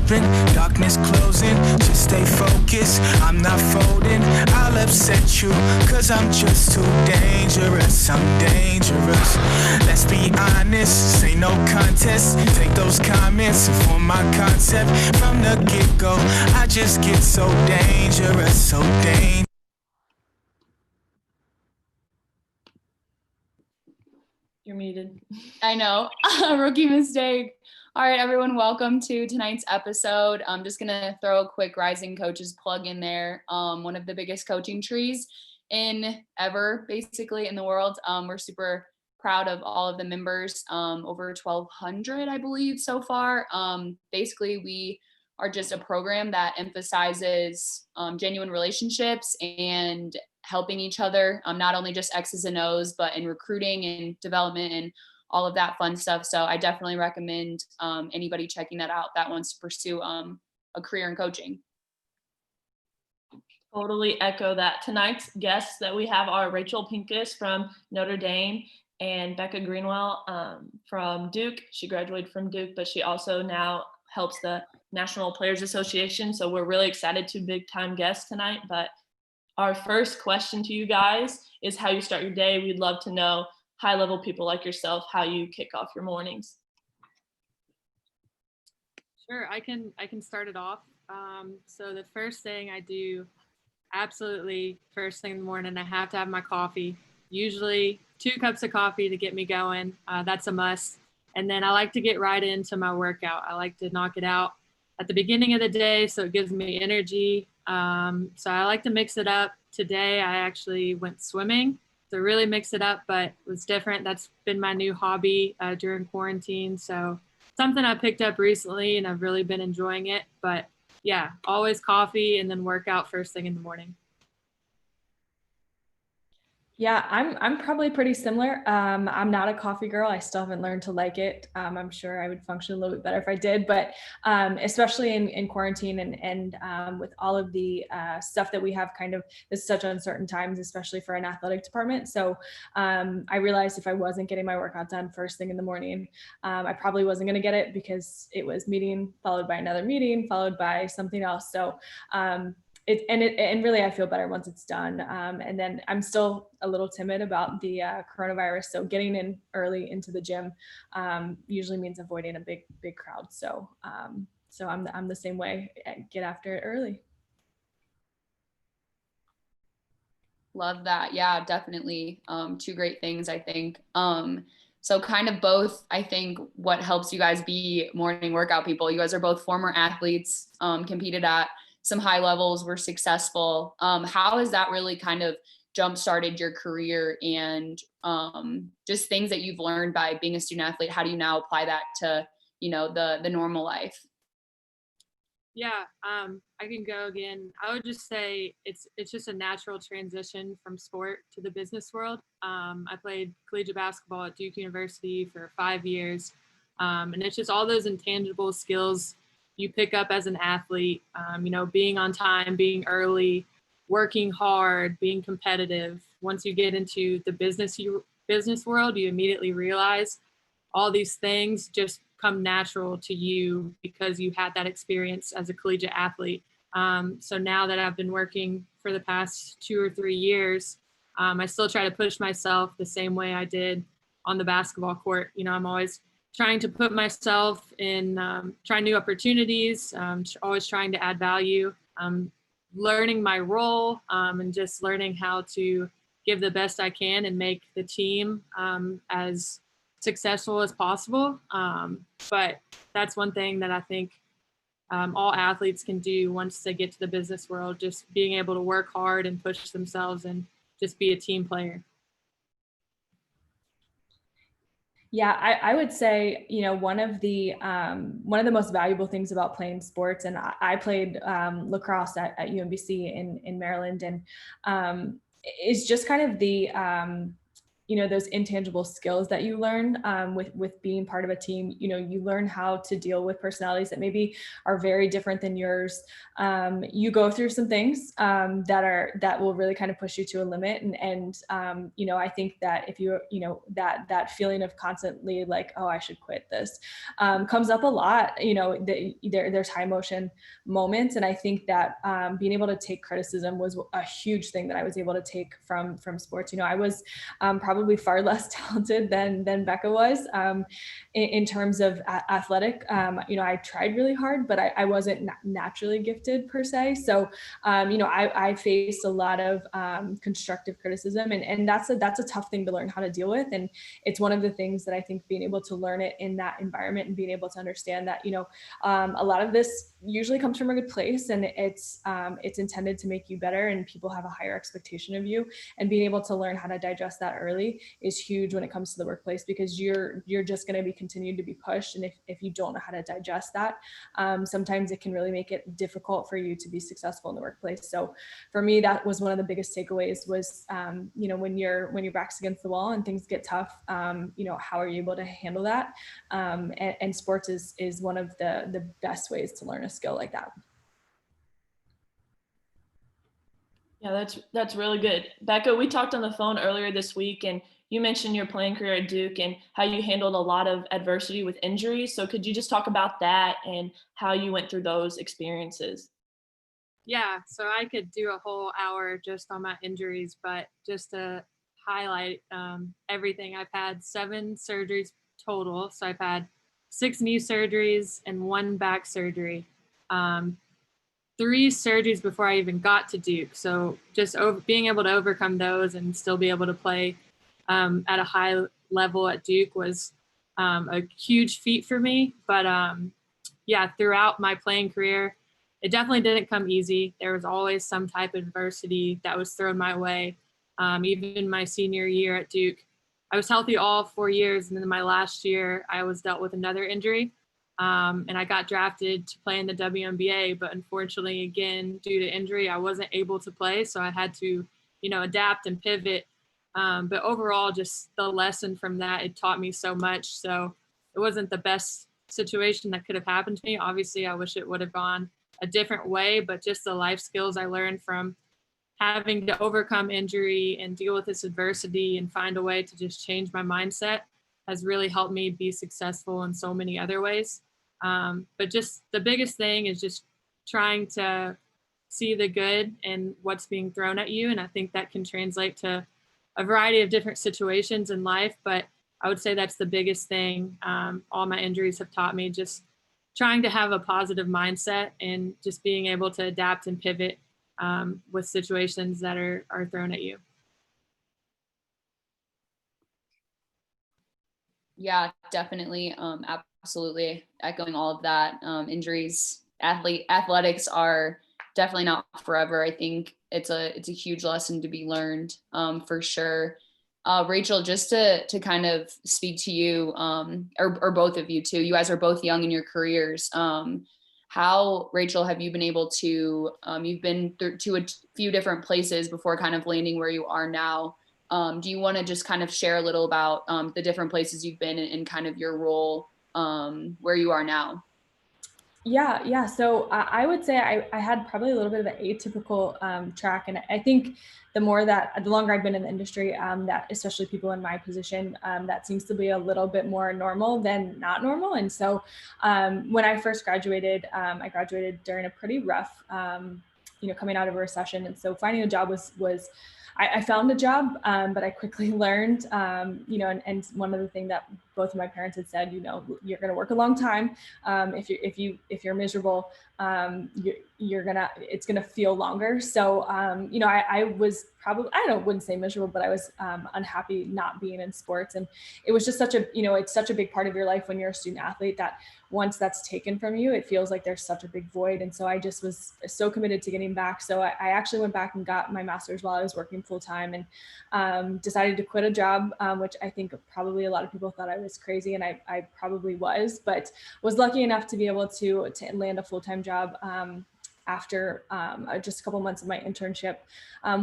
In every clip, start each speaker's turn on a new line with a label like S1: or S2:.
S1: open, darkness closing. Just stay focused, I'm not folding. I'll upset you, cause I'm just too dangerous. I'm dangerous. Let's be honest, this ain't no contest. Take those comments and form my concept. From the get-go, I just get so dangerous, so dangerous.
S2: You're muted.
S3: I know. Rookie mistake. All right, everyone, welcome to tonight's episode. I'm just going to throw a quick Rising Coaches plug in there. One of the biggest coaching trees ever, basically, in the world. We're super proud of all of the members, over 1,200, I believe, so far. Basically, we are just a program that emphasizes genuine relationships and helping each other, not only just X's and O's, but in recruiting and development and all of that fun stuff. So I definitely recommend anybody checking that out that wants to pursue a career in coaching.
S2: Totally echo that. Tonight's guests that we have are Rachel Pincus from Notre Dame and Becca Greenwell from Duke. She graduated from Duke, but she also now helps the National Players Association. So we're really excited to big time guests tonight. But our first question to you guys is how you start your day. We'd love to know, high level people like yourself, how you kick off your mornings.
S4: Sure, I can start it off. So the first thing I do, absolutely first thing in the morning, I have to have my coffee. Usually 2 cups of coffee to get me going. That's a must. And then I like to get right into my workout. I like to knock it out at the beginning of the day so it gives me energy. So I like to mix it up. Today I actually went swimming to really mix it up, but it was different. That's been my new hobby during quarantine. So something I picked up recently and I've really been enjoying it. But yeah, always coffee and then workout first thing in the morning.
S5: Yeah, I'm probably pretty similar. I'm not a coffee girl. I still haven't learned to like it. I'm sure I would function a little bit better if I did, but especially in quarantine and with all of the stuff that we have kind of, it's such uncertain times, especially for an athletic department. So I realized if I wasn't getting my workout done first thing in the morning, I probably wasn't going to get it because it was meeting followed by another meeting, followed by something else. So and really I feel better once it's done. And then I'm still a little timid about the coronavirus. So getting in early into the gym usually means avoiding a big crowd. So I'm the same way. Get after it early.
S3: Love that. Yeah, definitely. 2 great things, I think. So kind of both, I think, what helps you guys be morning workout people. You guys are both former athletes, competed at some high levels, were successful. How has that really kind of jump-started your career and just things that you've learned by being a student athlete? How do you now apply that to, the normal life?
S4: Yeah, I can go again. I would just say it's just a natural transition from sport to the business world. I played collegiate basketball at Duke University for 5 years. And it's just all those intangible skills you pick up as an athlete, being on time, being early, working hard, being competitive. Once you get into the business world, you immediately realize all these things just come natural to you because you had that experience as a collegiate athlete. So now that I've been working for the past 2 or 3 years, I still try to push myself the same way I did on the basketball court. I'm always trying to put myself in, trying new opportunities, always trying to add value, learning my role, and just learning how to give the best I can and make the team as successful as possible. But that's one thing that I think all athletes can do once they get to the business world, just being able to work hard and push themselves and just be a team player.
S5: Yeah, I would say, one of the most valuable things about playing sports, and I played lacrosse at UMBC in Maryland, and is just kind of those intangible skills that you learn with being part of a team. You learn how to deal with personalities that maybe are very different than yours. You go through some things that will really kind of push you to a limit. And I think that if that feeling of constantly like, oh, I should quit this comes up a lot. There's high emotion moments. And I think that being able to take criticism was a huge thing that I was able to take from sports. I was probably far less talented than Becca was in terms of athletic. I tried really hard, but I wasn't naturally gifted per se. So, I faced a lot of constructive criticism, and that's a tough thing to learn how to deal with. And it's one of the things that I think being able to learn it in that environment and being able to understand that, a lot of this usually comes from a good place, and it's intended to make you better, and people have a higher expectation of you, and being able to learn how to digest that early is huge when it comes to the workplace, because you're just going to be continued to be pushed. And if you don't know how to digest that, sometimes it can really make it difficult for you to be successful in the workplace. So for me, that was one of the biggest takeaways was, when your back's against the wall and things get tough, how are you able to handle that? And sports is one of the best ways to learn a skill like that.
S2: Yeah, that's really good. Becca, we talked on the phone earlier this week, and you mentioned your playing career at Duke and how you handled a lot of adversity with injuries. So could you just talk about that and how you went through those experiences?
S4: Yeah, so I could do a whole hour just on my injuries, but just to highlight everything, I've had 7 surgeries total. So I've had 6 knee surgeries and 1 back surgery. 3 surgeries before I even got to Duke. So just being able to overcome those and still be able to play at a high level at Duke was a huge feat for me. But throughout my playing career, it definitely didn't come easy. There was always some type of adversity that was thrown my way. Even my senior year at Duke, I was healthy all 4 years. And then my last year, I was dealt with another injury. And I got drafted to play in the WNBA, but unfortunately, again, due to injury, I wasn't able to play. So I had to, adapt and pivot. But overall, just the lesson from that, it taught me so much. So it wasn't the best situation that could have happened to me. Obviously, I wish it would have gone a different way, but just the life skills I learned from having to overcome injury and deal with this adversity and find a way to just change my mindset has really helped me be successful in so many other ways. But just the biggest thing is just trying to see the good in what's being thrown at you. And I think that can translate to a variety of different situations in life, but I would say that's the biggest thing. All my injuries have taught me just trying to have a positive mindset and just being able to adapt and pivot with situations that are thrown at you.
S3: Yeah, definitely. Absolutely echoing all of that. Injuries, athletics are definitely not forever. I think it's a huge lesson to be learned for sure. Rachel, just to kind of speak to you, or both of you too, you guys are both young in your careers. How, Rachel, have you been able to, you've been to a few different places before kind of landing where you are now. Do you want to just kind of share a little about the different places you've been and kind of your role where you are now?
S5: Yeah. So I would say I had probably a little bit of an atypical track. And I think the longer I've been in the industry, that especially people in my position, that seems to be a little bit more normal than not normal. And so when I first graduated, I graduated during a pretty rough, coming out of a recession. And so finding a job was I found a job, but I quickly learned, and one of the things that both of my parents had said, you're going to work a long time. If you're miserable, it's going to feel longer. So, I was probably, wouldn't say miserable, but I was unhappy not being in sports. And it was just it's such a big part of your life when you're a student athlete that once that's taken from you, it feels like there's such a big void. And so I just was so committed to getting back. So I actually went back and got my master's while I was working full time, and decided to quit a job, which I think probably a lot of people thought I was crazy, and I probably was, but was lucky enough to be able to land a full-time job after just a couple months of my internship,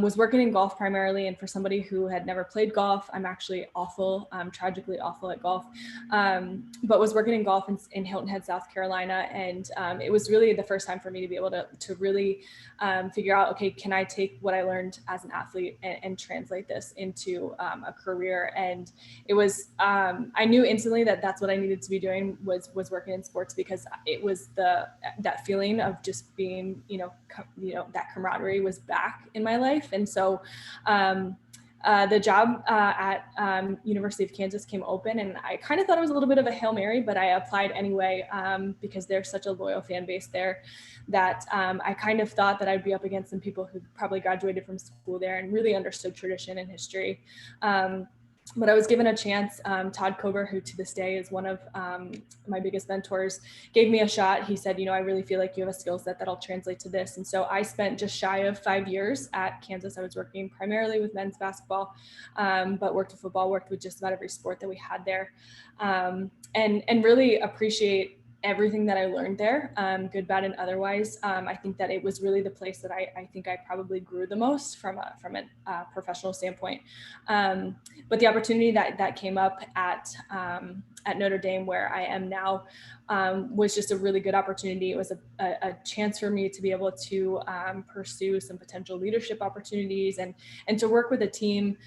S5: was working in golf primarily. And for somebody who had never played golf, I'm actually awful, tragically awful at golf, but was working in golf in Hilton Head, South Carolina. And it was really the first time for me to be able to really figure out, okay, can I take what I learned as an athlete and translate this into a career? And it was, I knew instantly that that's what I needed to be doing was working in sports, because it was that feeling of just being, that camaraderie was back in my life. And so the job at University of Kansas came open, and I kind of thought it was a little bit of a Hail Mary, but I applied anyway because there's such a loyal fan base there that I kind of thought that I'd be up against some people who probably graduated from school there and really understood tradition and history. But I was given a chance. Todd Kober, who to this day is one of my biggest mentors, gave me a shot. He said, I really feel like you have a skill set that'll translate to this. And so I spent just shy of 5 years at Kansas. I was working primarily with men's basketball, but worked with football, worked with just about every sport that we had there, and really appreciate everything that I learned there, good, bad, and otherwise. I think that it was really the place that I think I probably grew the most from a professional standpoint. But the opportunity that came up at Notre Dame, where I am now, was just a really good opportunity. It was a chance for me to be able to pursue some potential leadership opportunities and to work with a team.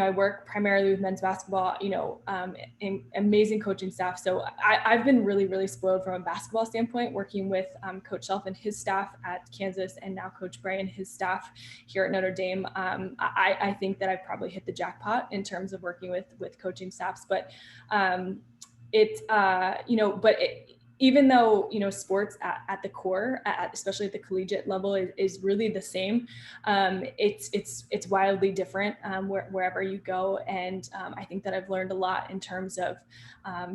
S5: I work primarily with men's basketball, in amazing coaching staff. So I've been really, really spoiled from a basketball standpoint, working with Coach Self and his staff at Kansas, and now Coach Bray and his staff here at Notre Dame. I think that I've probably hit the jackpot in terms of working with coaching staffs, but even though, sports at the core, especially at the collegiate level, is really the same, it's wildly different wherever you go. And I think that I've learned a lot in terms of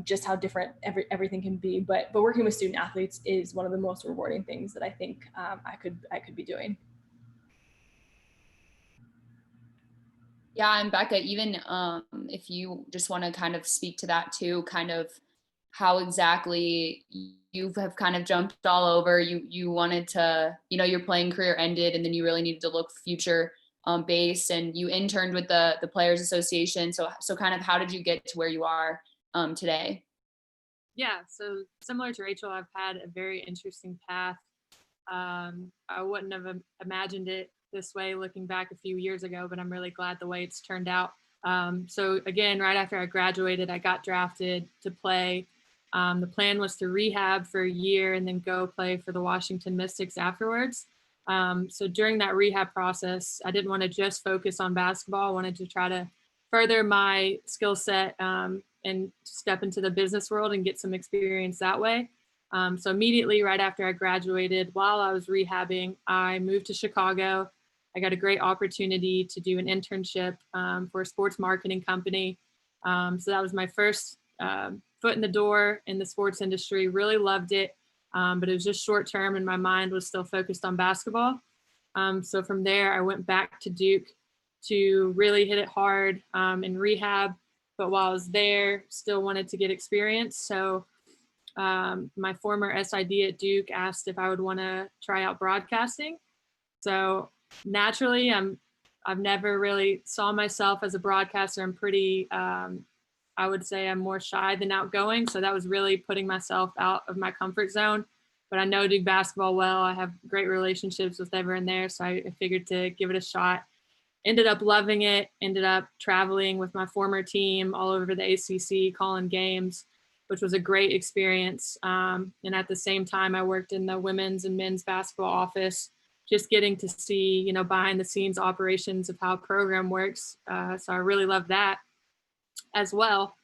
S5: just how different everything can be. But working with student athletes is one of the most rewarding things that I think I could be doing.
S3: Yeah, and Becca, even if you just want to kind of speak to that too, kind of how exactly you have kind of jumped all over. You wanted to, your playing career ended, and then you really needed to look future based, and you interned with the Players Association. So kind of how did you get to where you are today?
S4: Yeah, so similar to Rachel, I've had a very interesting path. I wouldn't have imagined it this way looking back a few years ago, but I'm really glad the way it's turned out. So again, right after I graduated, I got drafted to play. The plan was to rehab for a year and then go play for the Washington Mystics afterwards. So during that rehab process, I didn't want to just focus on basketball. I wanted to try to further my skill set and step into the business world and get some experience that way. So immediately right after I graduated, while I was rehabbing, I moved to Chicago. I got a great opportunity to do an internship for a sports marketing company. So that was my first foot in the door in the sports industry. Really loved it, but it was just short term and my mind was still focused on basketball. So from there, I went back to Duke to really hit it hard in rehab. But while I was there, still wanted to get experience. So my former SID at Duke asked if I would want to try out broadcasting. So naturally, I've never really saw myself as a broadcaster. I'm pretty, I would say I'm more shy than outgoing. So that was really putting myself out of my comfort zone. But I know Duke basketball well. I have great relationships with everyone there. So I figured to give it a shot. Ended up loving it. Ended up traveling with my former team all over the ACC, calling games, which was a great experience. And at the same time, I worked in the women's and men's basketball office, just getting to see, behind the scenes operations of how a program works. So I really loved that as well.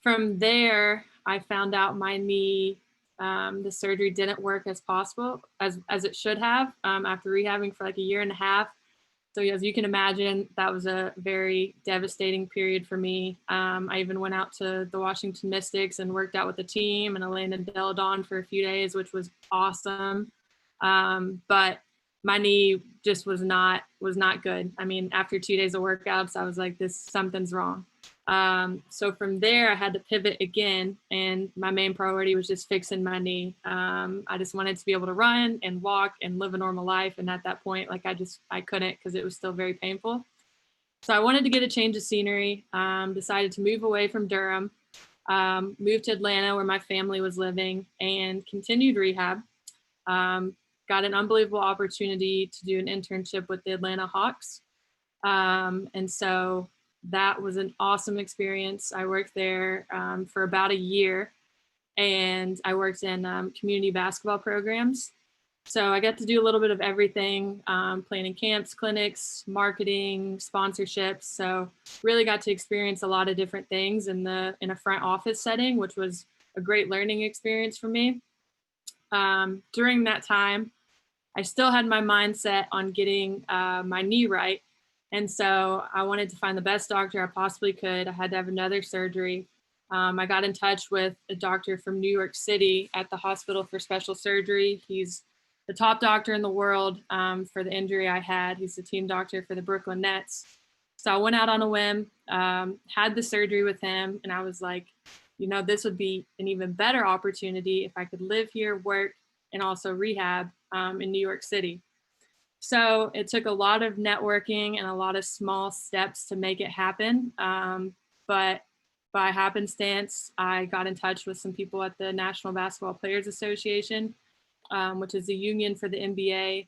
S4: From there, I found out my knee, the surgery didn't work as possible, as it should have, after rehabbing for like a year and a half. So as you can imagine, that was a very devastating period for me. I even went out to the Washington Mystics and worked out with the team and Elena Deladon for a few days, which was awesome. But my knee just was not good. I mean, after 2 days of workouts, I was like, something's wrong. So from there, I had to pivot again, and my main priority was just fixing my knee. I just wanted to be able to run and walk and live a normal life. And at that point, like I couldn't, because it was still very painful. So I wanted to get a change of scenery, decided to move away from Durham, moved to Atlanta where my family was living, and continued rehab. Got an unbelievable opportunity to do an internship with the Atlanta Hawks. And so that was an awesome experience. I worked there for about a year, and I worked in community basketball programs. So I got to do a little bit of everything, planning camps, clinics, marketing, sponsorships. So really got to experience a lot of different things in a front office setting, which was a great learning experience for me. During that time, I still had my mindset on getting my knee right. And so I wanted to find the best doctor I possibly could. I had to have another surgery. I got in touch with a doctor from New York City at the Hospital for Special Surgery. He's the top doctor in the world for the injury I had. He's the team doctor for the Brooklyn Nets. So I went out on a whim, had the surgery with him, and I was like, this would be an even better opportunity if I could live here, work, and also rehab in New York City. So it took a lot of networking and a lot of small steps to make it happen. But by happenstance, I got in touch with some people at the National Basketball Players Association, which is the union for the NBA,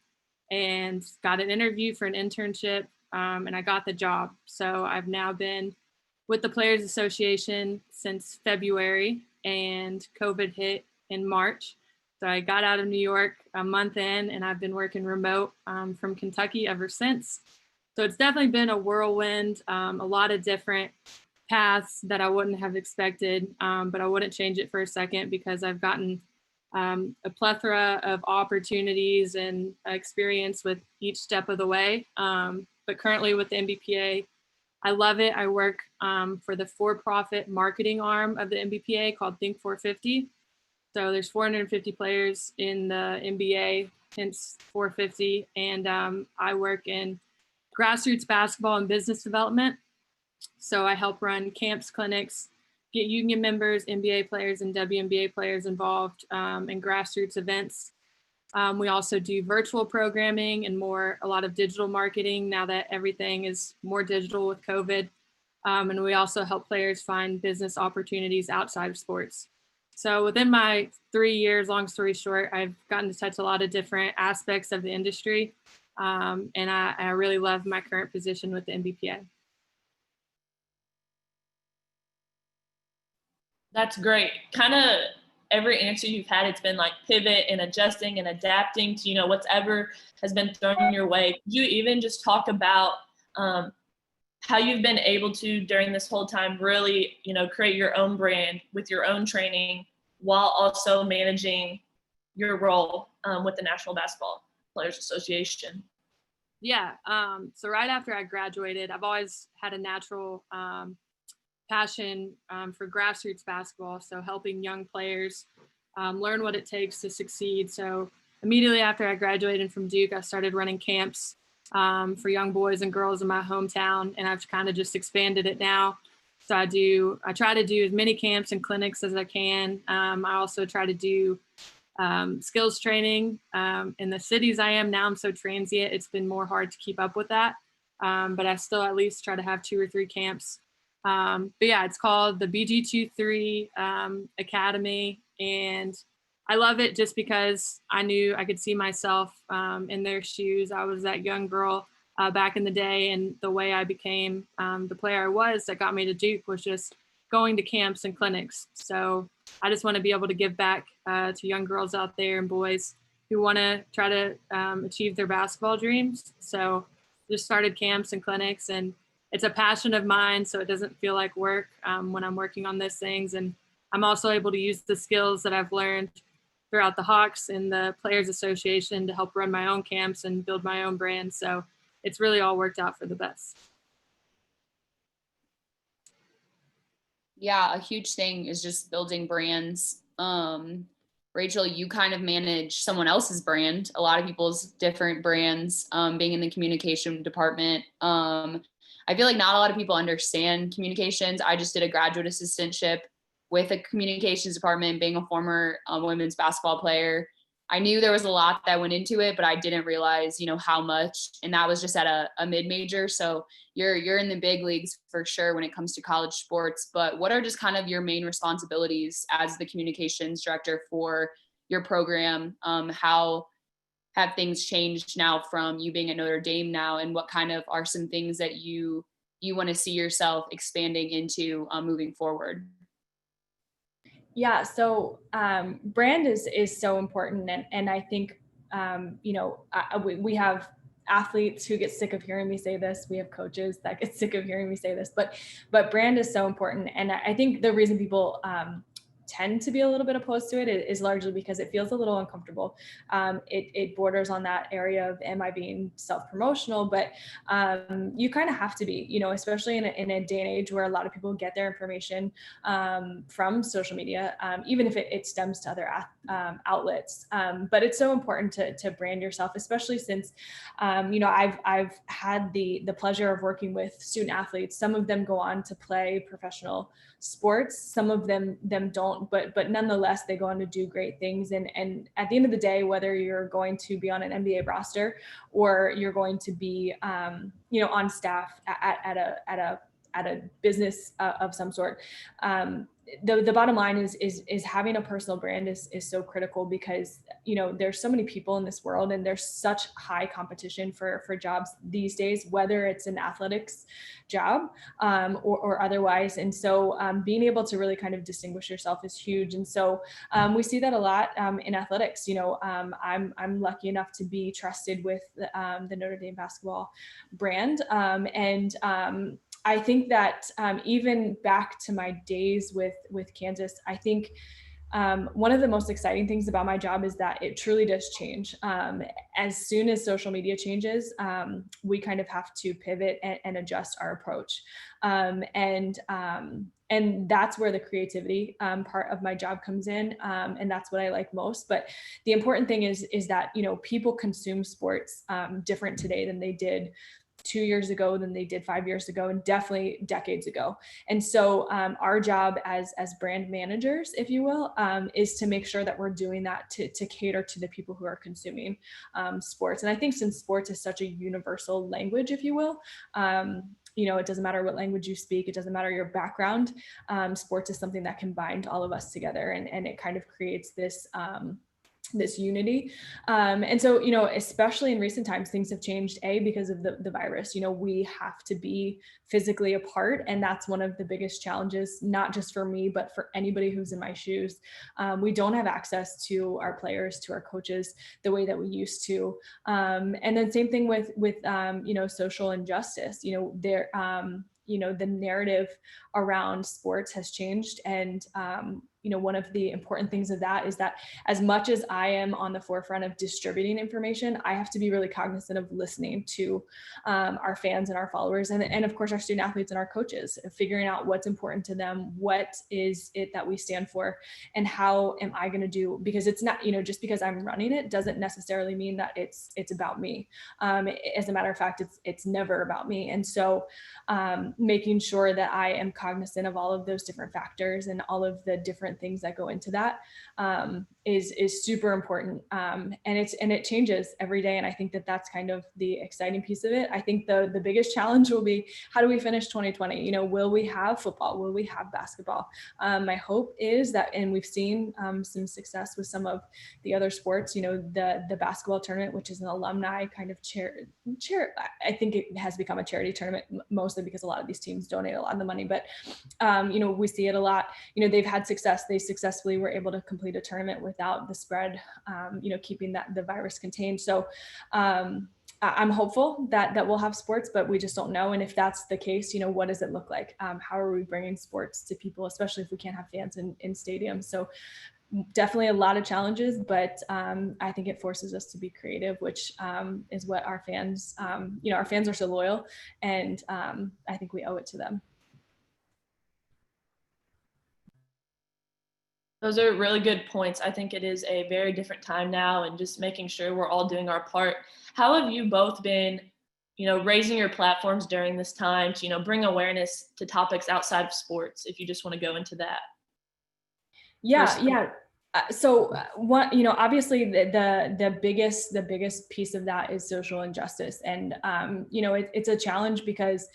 S4: and got an interview for an internship, and I got the job. So I've now been with the Players Association since February, and COVID hit in March. So I got out of New York a month in, and I've been working remote from Kentucky ever since. So it's definitely been a whirlwind, a lot of different paths that I wouldn't have expected, but I wouldn't change it for a second, because I've gotten a plethora of opportunities and experience with each step of the way. But currently with the NBPA, I love it. I work for the for-profit marketing arm of the NBPA called Think 450. So there's 450 players in the NBA, hence 450. And I work in grassroots basketball and business development. So I help run camps, clinics, get union members, NBA players, and WNBA players involved in grassroots events. We also do virtual programming and a lot of digital marketing now that everything is more digital with COVID. And we also help players find business opportunities outside of sports. So within my 3 years, long story short, I've gotten to touch a lot of different aspects of the industry. And I really love my current position with the NBPA.
S2: That's great. Kind of every answer you've had, it's been like pivot and adjusting and adapting to, whatever has been thrown your way. Could you even just talk about how you've been able to, during this whole time, really, create your own brand with your own training while also managing your role with the National Basketball Players Association?
S4: Yeah. So right after I graduated, I've always had a natural passion for grassroots basketball. So helping young players learn what it takes to succeed. So immediately after I graduated from Duke, I started running camps for young boys and girls in my hometown, and I've kind of just expanded it now. So I try to do as many camps and clinics as I can. I also try to do skills training in the cities I am now. I'm so transient, it's been more hard to keep up with that. But I still at least try to have 2 or 3 camps. But yeah, it's called the BG23 Academy, and I love it just because I knew I could see myself in their shoes. I was that young girl back in the day, and the way I became the player I was that got me to Duke was just going to camps and clinics. So I just want to be able to give back to young girls out there and boys who want to try to achieve their basketball dreams. So just started camps and clinics, and it's a passion of mine, so it doesn't feel like work when I'm working on those things. And I'm also able to use the skills that I've learned throughout the Hawks and the Players Association to help run my own camps and build my own brand. So it's really all worked out for the best.
S3: Yeah, a huge thing is just building brands. Rachel, you kind of manage someone else's brand, a lot of people's different brands, being in the communication department. I feel like not a lot of people understand communications. I just did a graduate assistantship with a communications department, being a former women's basketball player. I knew there was a lot that went into it, but I didn't realize, how much. And that was just at a mid-major. So you're in the big leagues for sure when it comes to college sports. But what are just kind of your main responsibilities as the communications director for your program? How have things changed now from you being at Notre Dame now, and what kind of are some things that you want to see yourself expanding into moving forward?
S5: Yeah, so brand is so important, and I think we have athletes who get sick of hearing me say this. We have coaches that get sick of hearing me say this, but brand is so important, and I think the reason people tend to be a little bit opposed to it is largely because it feels a little uncomfortable. It borders on that area of, am I being self-promotional? But you kind of have to be, especially in a day and age where a lot of people get their information from social media, even if it stems to other outlets. But it's so important to brand yourself, especially since, I've had the pleasure of working with student athletes. Some of them go on to play professional sports. Some of them don't, but nonetheless, they go on to do great things. And at the end of the day, whether you're going to be on an NBA roster or you're going to be, on staff at a business of some sort, the bottom line is having a personal brand is so critical, because there's so many people in this world, and there's such high competition for jobs these days, whether it's an athletics job or otherwise. And so being able to really kind of distinguish yourself is huge. And so we see that a lot in athletics. I'm lucky enough to be trusted with the Notre Dame basketball brand, and I think that even back to my days with Kansas, I think one of the most exciting things about my job is that it truly does change. As soon as social media changes, we kind of have to pivot and adjust our approach. And that's where the creativity part of my job comes in. And that's what I like most. But the important thing is that, people consume sports different today than they did 2 years ago, than they did 5 years ago, and definitely decades ago. And so our job as brand managers, if you will, is to make sure that we're doing that to cater to the people who are consuming sports. And I think since sports is such a universal language, if you will, it doesn't matter what language you speak, it doesn't matter your background, sports is something that can bind all of us together, and it kind of creates this unity. And so, especially in recent times, things have changed, because of the virus. We have to be physically apart. And that's one of the biggest challenges, not just for me, but for anybody who's in my shoes. We don't have access to our players, to our coaches, the way that we used to. And then same thing with social injustice. The narrative around sports has changed. And, one of the important things of that is that as much as I am on the forefront of distributing information, I have to be really cognizant of listening to our fans and our followers, and of course our student athletes and our coaches, figuring out what's important to them, what is it that we stand for, and how am I going to do, because it's not, just because I'm running it doesn't necessarily mean that it's about me. As a matter of fact, it's never about me. And so making sure that I am cognizant of all of those different factors and all of the different things that go into that is super important. And it changes every day. And I think that that's kind of the exciting piece of it. I think the biggest challenge will be, how do we finish 2020? Will we have football? Will we have basketball? My hope is that, and we've seen some success with some of the other sports, the basketball tournament, which is an alumni kind of I think it has become a charity tournament, mostly because a lot of these teams donate a lot of the money, but we see it a lot. They've had success. They successfully were able to complete a tournament without the spread, keeping the virus contained. So I'm hopeful that we'll have sports, but we just don't know. And if that's the case, what does it look like? How are we bringing sports to people, especially if we can't have fans in stadiums? So definitely a lot of challenges, but I think it forces us to be creative, which is what our fans, our fans are so loyal, and I think we owe it to them.
S2: Those are really good points. I think it is a very different time now, and just making sure we're all doing our part. How have you both been raising your platforms during this time to, bring awareness to topics outside of sports, if you just want to go into that.
S5: Yeah. So one, obviously the biggest piece of that is social injustice. And, it's a challenge because,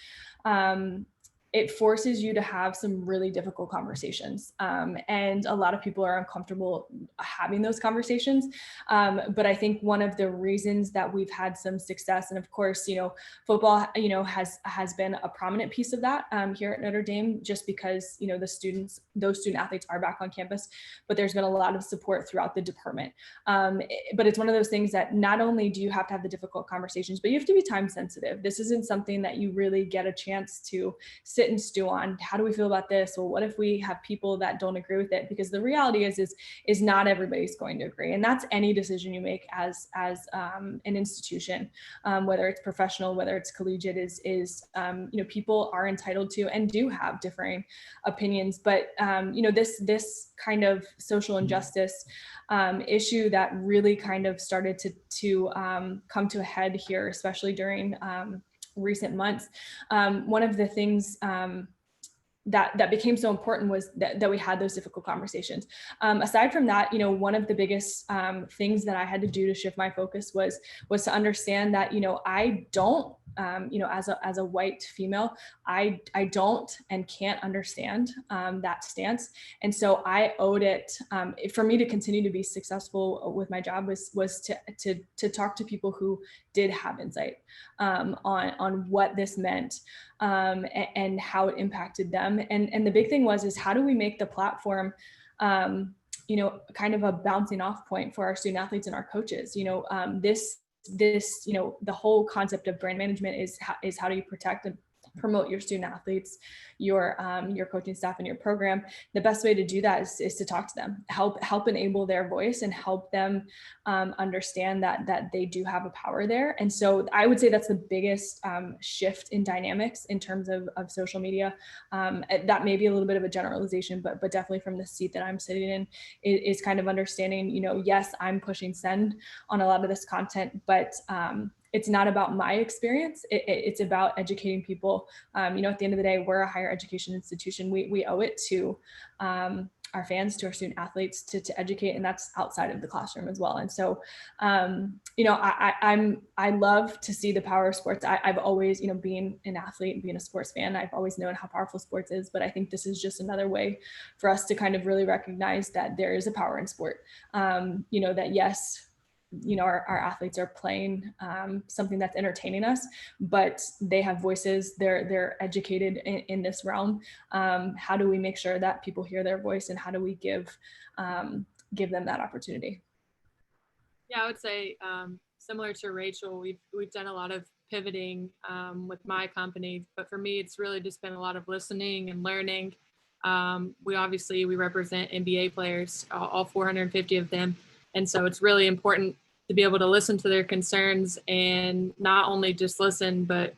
S5: it forces you to have some really difficult conversations. And a lot of people are uncomfortable having those conversations. But I think one of the reasons that we've had some success, and of course, football, has been a prominent piece of that here at Notre Dame, just because, those student athletes are back on campus, but there's been a lot of support throughout the department. But it's one of those things that not only do you have to have the difficult conversations, but you have to be time sensitive. This isn't something that you really get a chance to sit and stew on. How do we feel about this? Well, what if we have people that don't agree with it? Because the reality is not everybody's going to agree. And that's any decision you make as an institution, whether it's professional, whether it's collegiate, is people are entitled to and do have differing opinions. But this kind of social injustice issue that really kind of started to come to a head here, especially during recent months. One of the things that became so important was that we had those difficult conversations. Aside from that, one of the biggest things that I had to do to shift my focus was to understand that, I don't, as a white female, I don't and can't understand that stance. And so I owed it, for me to continue to be successful with my job was to talk to people who did have insight on what this meant and how it impacted them. And the big thing is how do we make the platform kind of a bouncing off point for our student athletes and our coaches? The whole concept of brand management is how do you protect and promote your student athletes, your coaching staff and your program. The best way to do that is to talk to them, help enable their voice and help them understand that they do have a power there. And so I would say that's the biggest shift in dynamics in terms of social media. That may be a little bit of a generalization, but definitely from the seat that I'm sitting in is kind of understanding, yes, I'm pushing send on a lot of this content, but it's not about my experience. It's about educating people. At the end of the day, we're a higher education institution. We owe it to our fans, to our student athletes to educate, and that's outside of the classroom as well. And so, I love to see the power of sports. I've always, being an athlete and being a sports fan, I've always known how powerful sports is, but I think this is just another way for us to kind of really recognize that there is a power in sport. That yes, our athletes are playing something that's entertaining us, but they have voices, they're educated in this realm. How do we make sure that people hear their voice, and how do we give them that opportunity?
S4: Yeah, I would say similar to Rachel, we've done a lot of pivoting with my company, but for me, it's really just been a lot of listening and learning. We represent NBA players, all 450 of them. And so it's really important to be able to listen to their concerns and not only just listen, but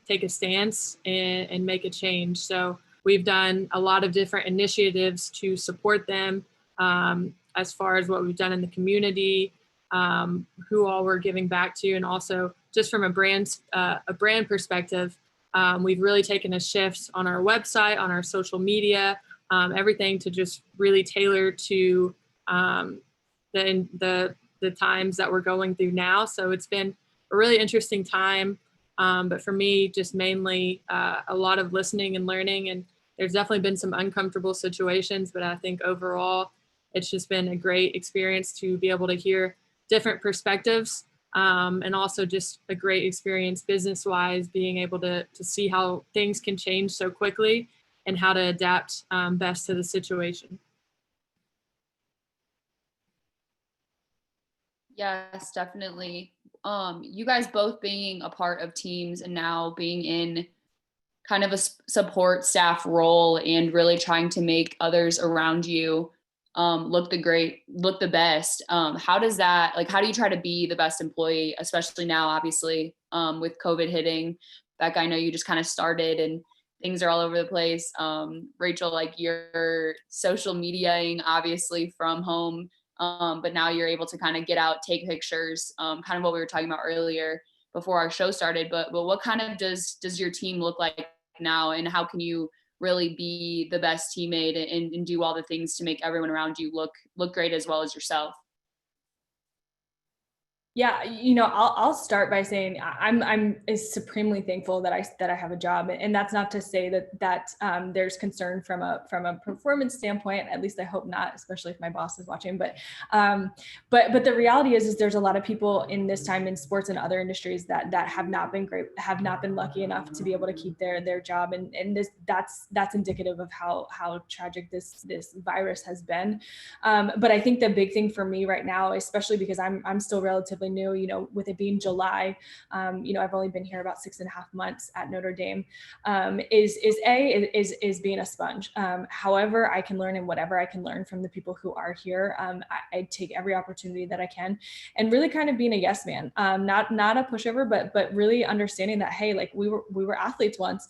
S4: take a stance and make a change. So we've done a lot of different initiatives to support them as far as what we've done in the community, who all we're giving back to, and also just from a brand perspective, we've really taken a shift on our website, on our social media, everything to just really tailor to the times that we're going through now. So it's been a really interesting time. But for me, just mainly a lot of listening and learning. And there's definitely been some uncomfortable situations, but I think overall, it's just been a great experience to be able to hear different perspectives, and also just a great experience business-wise, being able to see how things can change so quickly and how to adapt best to the situation.
S3: Yes, definitely. You guys both being a part of teams and now being in kind of a support staff role and really trying to make others around you look the best. How does that, how do you try to be the best employee, especially now, obviously, with COVID hitting? Becca, I know you just kind of started and things are all over the place. Rachel, you're social mediaing obviously from home. But now you're able to kind of get out, take pictures, kind of what we were talking about earlier. before our show started, but what kind of does your team look like now, and how can you really be the best teammate and do all the things to make everyone around you look great as well as yourself?
S5: Yeah, I'll start by saying I'm supremely thankful that I have a job, and that's not to say that there's concern from a performance standpoint. At least I hope not, especially if my boss is watching. But the reality is there's a lot of people in this time in sports and other industries that have not been lucky enough to be able to keep their job, and that's indicative of how tragic this virus has been. But I think the big thing for me right now, especially because I'm still relatively new, with it being July, I've only been here about 6.5 months at Notre Dame, is being a sponge. However I can learn, and whatever I can learn from the people who are here, I take every opportunity that I can, and really kind of being a yes man, not a pushover, but really understanding that, hey, like we were athletes once.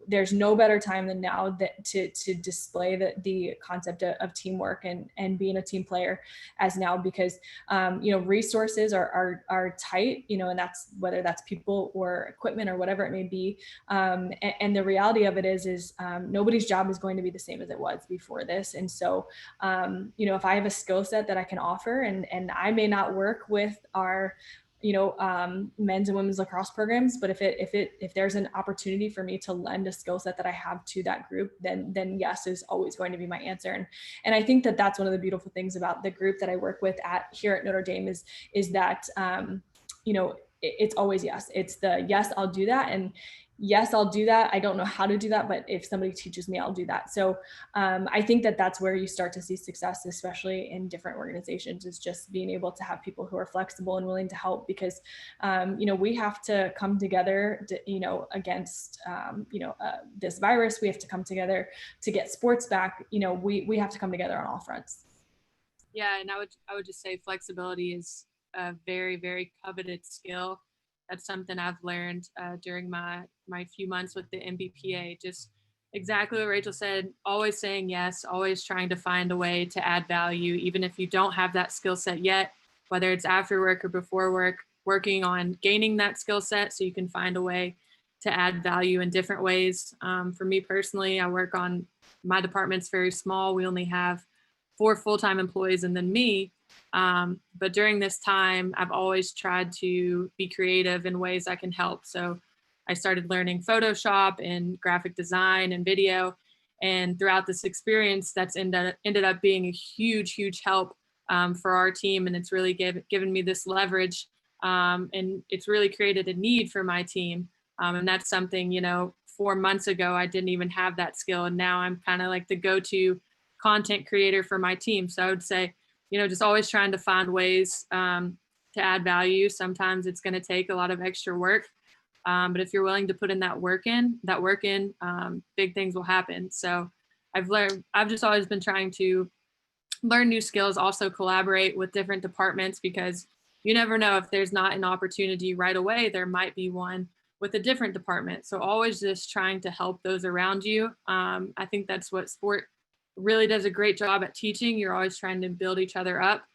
S5: There's no better time than now to display the concept of teamwork and being a team player as now, because resources are tight, and that's whether that's people or equipment or whatever it may be. And the reality of it is nobody's job is going to be the same as it was before this. And so, if I have a skill set that I can offer, and I may not work with our men's and women's lacrosse programs, but if there's an opportunity for me to lend a skill set that I have to that group, then yes is always going to be my answer. And I think that that's one of the beautiful things about the group that I work with here at Notre Dame is that it's always yes. It's the yes, I'll do that, and yes, I'll do that. I don't know how to do that, but if somebody teaches me, I'll do that. So I think that that's where you start to see success, especially in different organizations, is just being able to have people who are flexible and willing to help, because, we have to come together, against, this virus. We have to come together to get sports back. We have to come together on all fronts.
S4: Yeah, and I would just say flexibility is a very, very coveted skill. That's something I've learned during my few months with the MBPA. Just exactly what Rachel said, always saying yes, always trying to find a way to add value, even if you don't have that skill set yet, whether it's after work or before work, working on gaining that skill set so you can find a way to add value in different ways. For me personally, my department's very small. We only have 4 full-time employees and then me. But during this time, I've always tried to be creative in ways I can help. So I started learning Photoshop and graphic design and video. And throughout this experience, that's ended up being a huge, huge help for our team. And it's really given me this leverage. And it's really created a need for my team. And that's something, 4 months ago, I didn't even have that skill. And now I'm kind of like the go-to content creator for my team. So I would say, just always trying to find ways to add value. Sometimes it's going to take a lot of extra work. But if you're willing to put in that work in, big things will happen. So I've just always been trying to learn new skills, also collaborate with different departments, because you never know, if there's not an opportunity right away, there might be one with a different department. So always just trying to help those around you. I think that's what sport really does a great job at teaching. You're always trying to build each other up.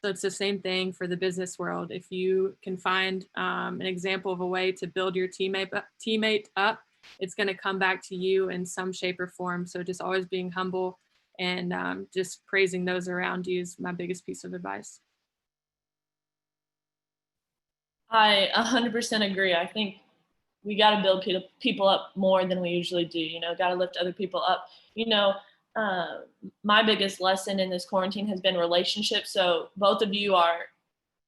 S4: So it's the same thing for the business world. If you can find an example of a way to build your teammate up, it's going to come back to you in some shape or form. So just always being humble and just praising those around you is my biggest piece of advice.
S2: I 100% agree. I think we got to build people up more than we usually do, got to lift other people up. My biggest lesson in this quarantine has been relationships. So both of you are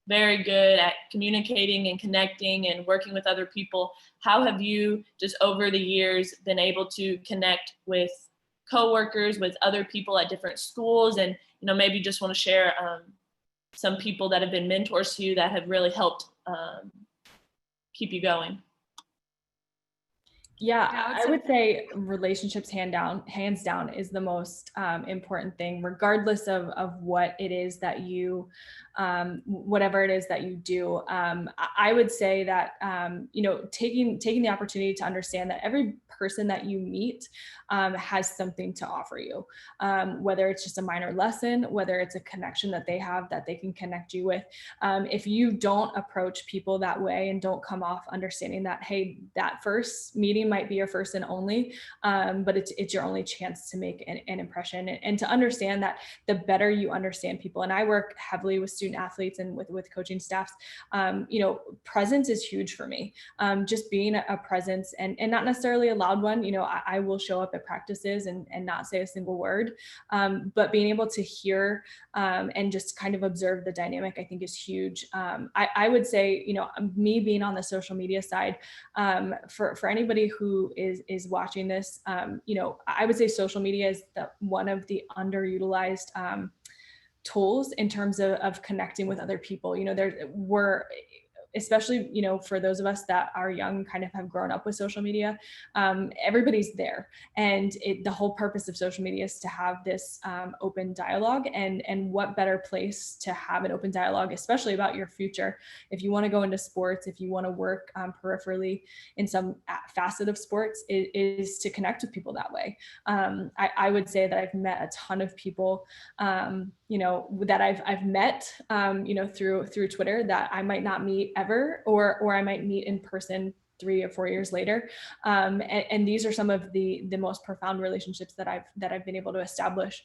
S2: very good at communicating and connecting and working with other people. How have you just over the years been able to connect with coworkers, with other people at different schools? And, maybe just want to share some people that have been mentors to you that have really helped keep you going.
S5: Yeah,
S4: Yeah,
S5: I would say relationships hands down is the most important thing, regardless of what it is that you, whatever it is that you do. I would say that, taking the opportunity to understand that every person that you meet has something to offer you, whether it's just a minor lesson, whether it's a connection that they have that they can connect you with. If you don't approach people that way and don't come off understanding that, hey, that first meeting might be your first and only, but it's your only chance to make an impression, and to understand that the better you understand people. And I work heavily with student athletes and with coaching staffs. Presence is huge for me. Just being a presence, and not necessarily a loud one. I will show up at practices and not say a single word, but being able to hear and just kind of observe the dynamic, I think, is huge. I would say, me being on the social media side, for anybody who is watching this, I would say social media is one of the underutilized tools in terms of connecting with other people. We're, especially, for those of us that are young, kind of have grown up with social media, everybody's there. And the whole purpose of social media is to have this open dialogue, and what better place to have an open dialogue, especially about your future. If you want to go into sports, if you want to work peripherally in some facet of sports, is to connect with people that way. I would say that I've met a ton of people, that I've met, through Twitter, that I might not meet ever, or I might meet in person 3 or 4 years later. And these are some of the most profound relationships that I've been able to establish,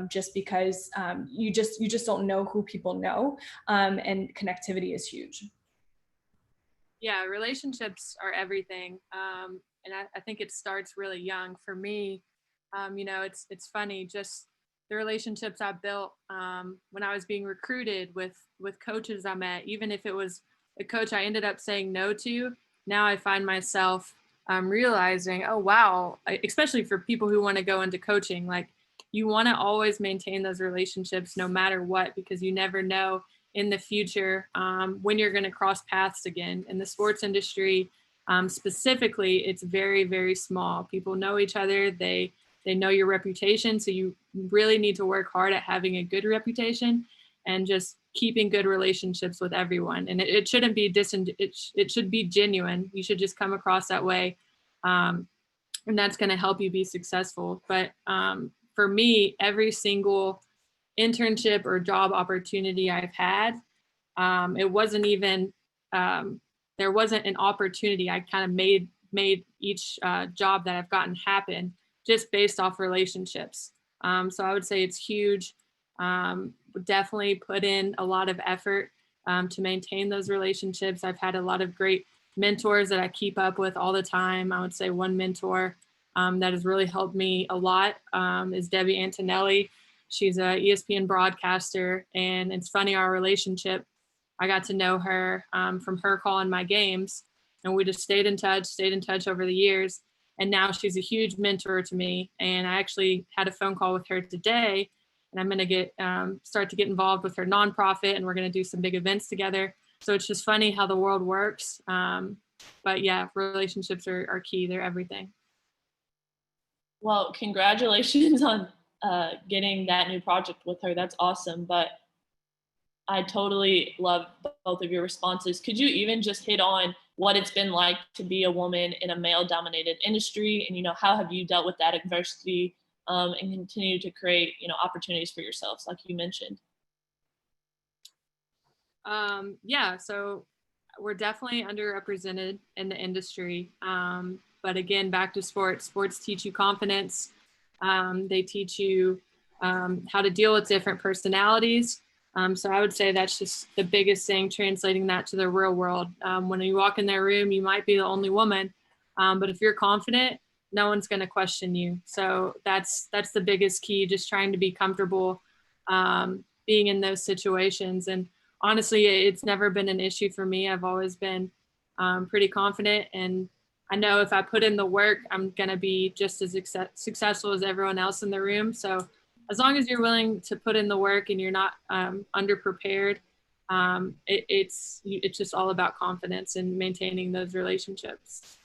S5: just because you just don't know who people know, and connectivity is huge.
S4: Yeah, relationships are everything. And I think it starts really young. For me, it's funny, just the relationships I built when I was being recruited with coaches I met, even if it was a coach I ended up saying no to. Now I find myself realizing, oh, wow, especially for people who want to go into coaching, like, you want to always maintain those relationships no matter what, because you never know in the future when you're going to cross paths again. In the sports industry, specifically, it's very, very small. People know each other. They know your reputation. So you really need to work hard at having a good reputation and just keeping good relationships with everyone. And it shouldn't be it should be genuine. You should just come across that way. And that's going to help you be successful. But for me, every single internship or job opportunity I've had, it wasn't even, there wasn't an opportunity. I kind of made each job that I've gotten happen just based off relationships. So I would say it's huge. Definitely put in a lot of effort to maintain those relationships. I've had a lot of great mentors that I keep up with all the time. I would say one mentor that has really helped me a lot is Debbie Antonelli. She's a ESPN broadcaster, and it's funny, our relationship, I got to know her from her calling my games, and we just stayed in touch over the years. And now she's a huge mentor to me. And I actually had a phone call with her today, and I'm going to start to get involved with her nonprofit, and we're going to do some big events together. So it's just funny how the world works. But yeah, relationships are key. They're everything.
S2: Well, congratulations on getting that new project with her. That's awesome. But I totally love both of your responses. Could you even just hit on what it's been like to be a woman in a male-dominated industry, and how have you dealt with that adversity and continue to create opportunities for yourselves, like you mentioned?
S4: Yeah, so we're definitely underrepresented in the industry. But again, back to sports. Sports teach you confidence. They teach you how to deal with different personalities. So I would say that's just the biggest thing, translating that to the real world. When you walk in their room, you might be the only woman, but if you're confident, no one's going to question you. So that's the biggest key, just trying to be comfortable being in those situations. And honestly, it's never been an issue for me. I've always been pretty confident, and I know if I put in the work, I'm going to be just as successful as everyone else in the room. So as long as you're willing to put in the work and you're not underprepared, it's just all about confidence and maintaining those relationships.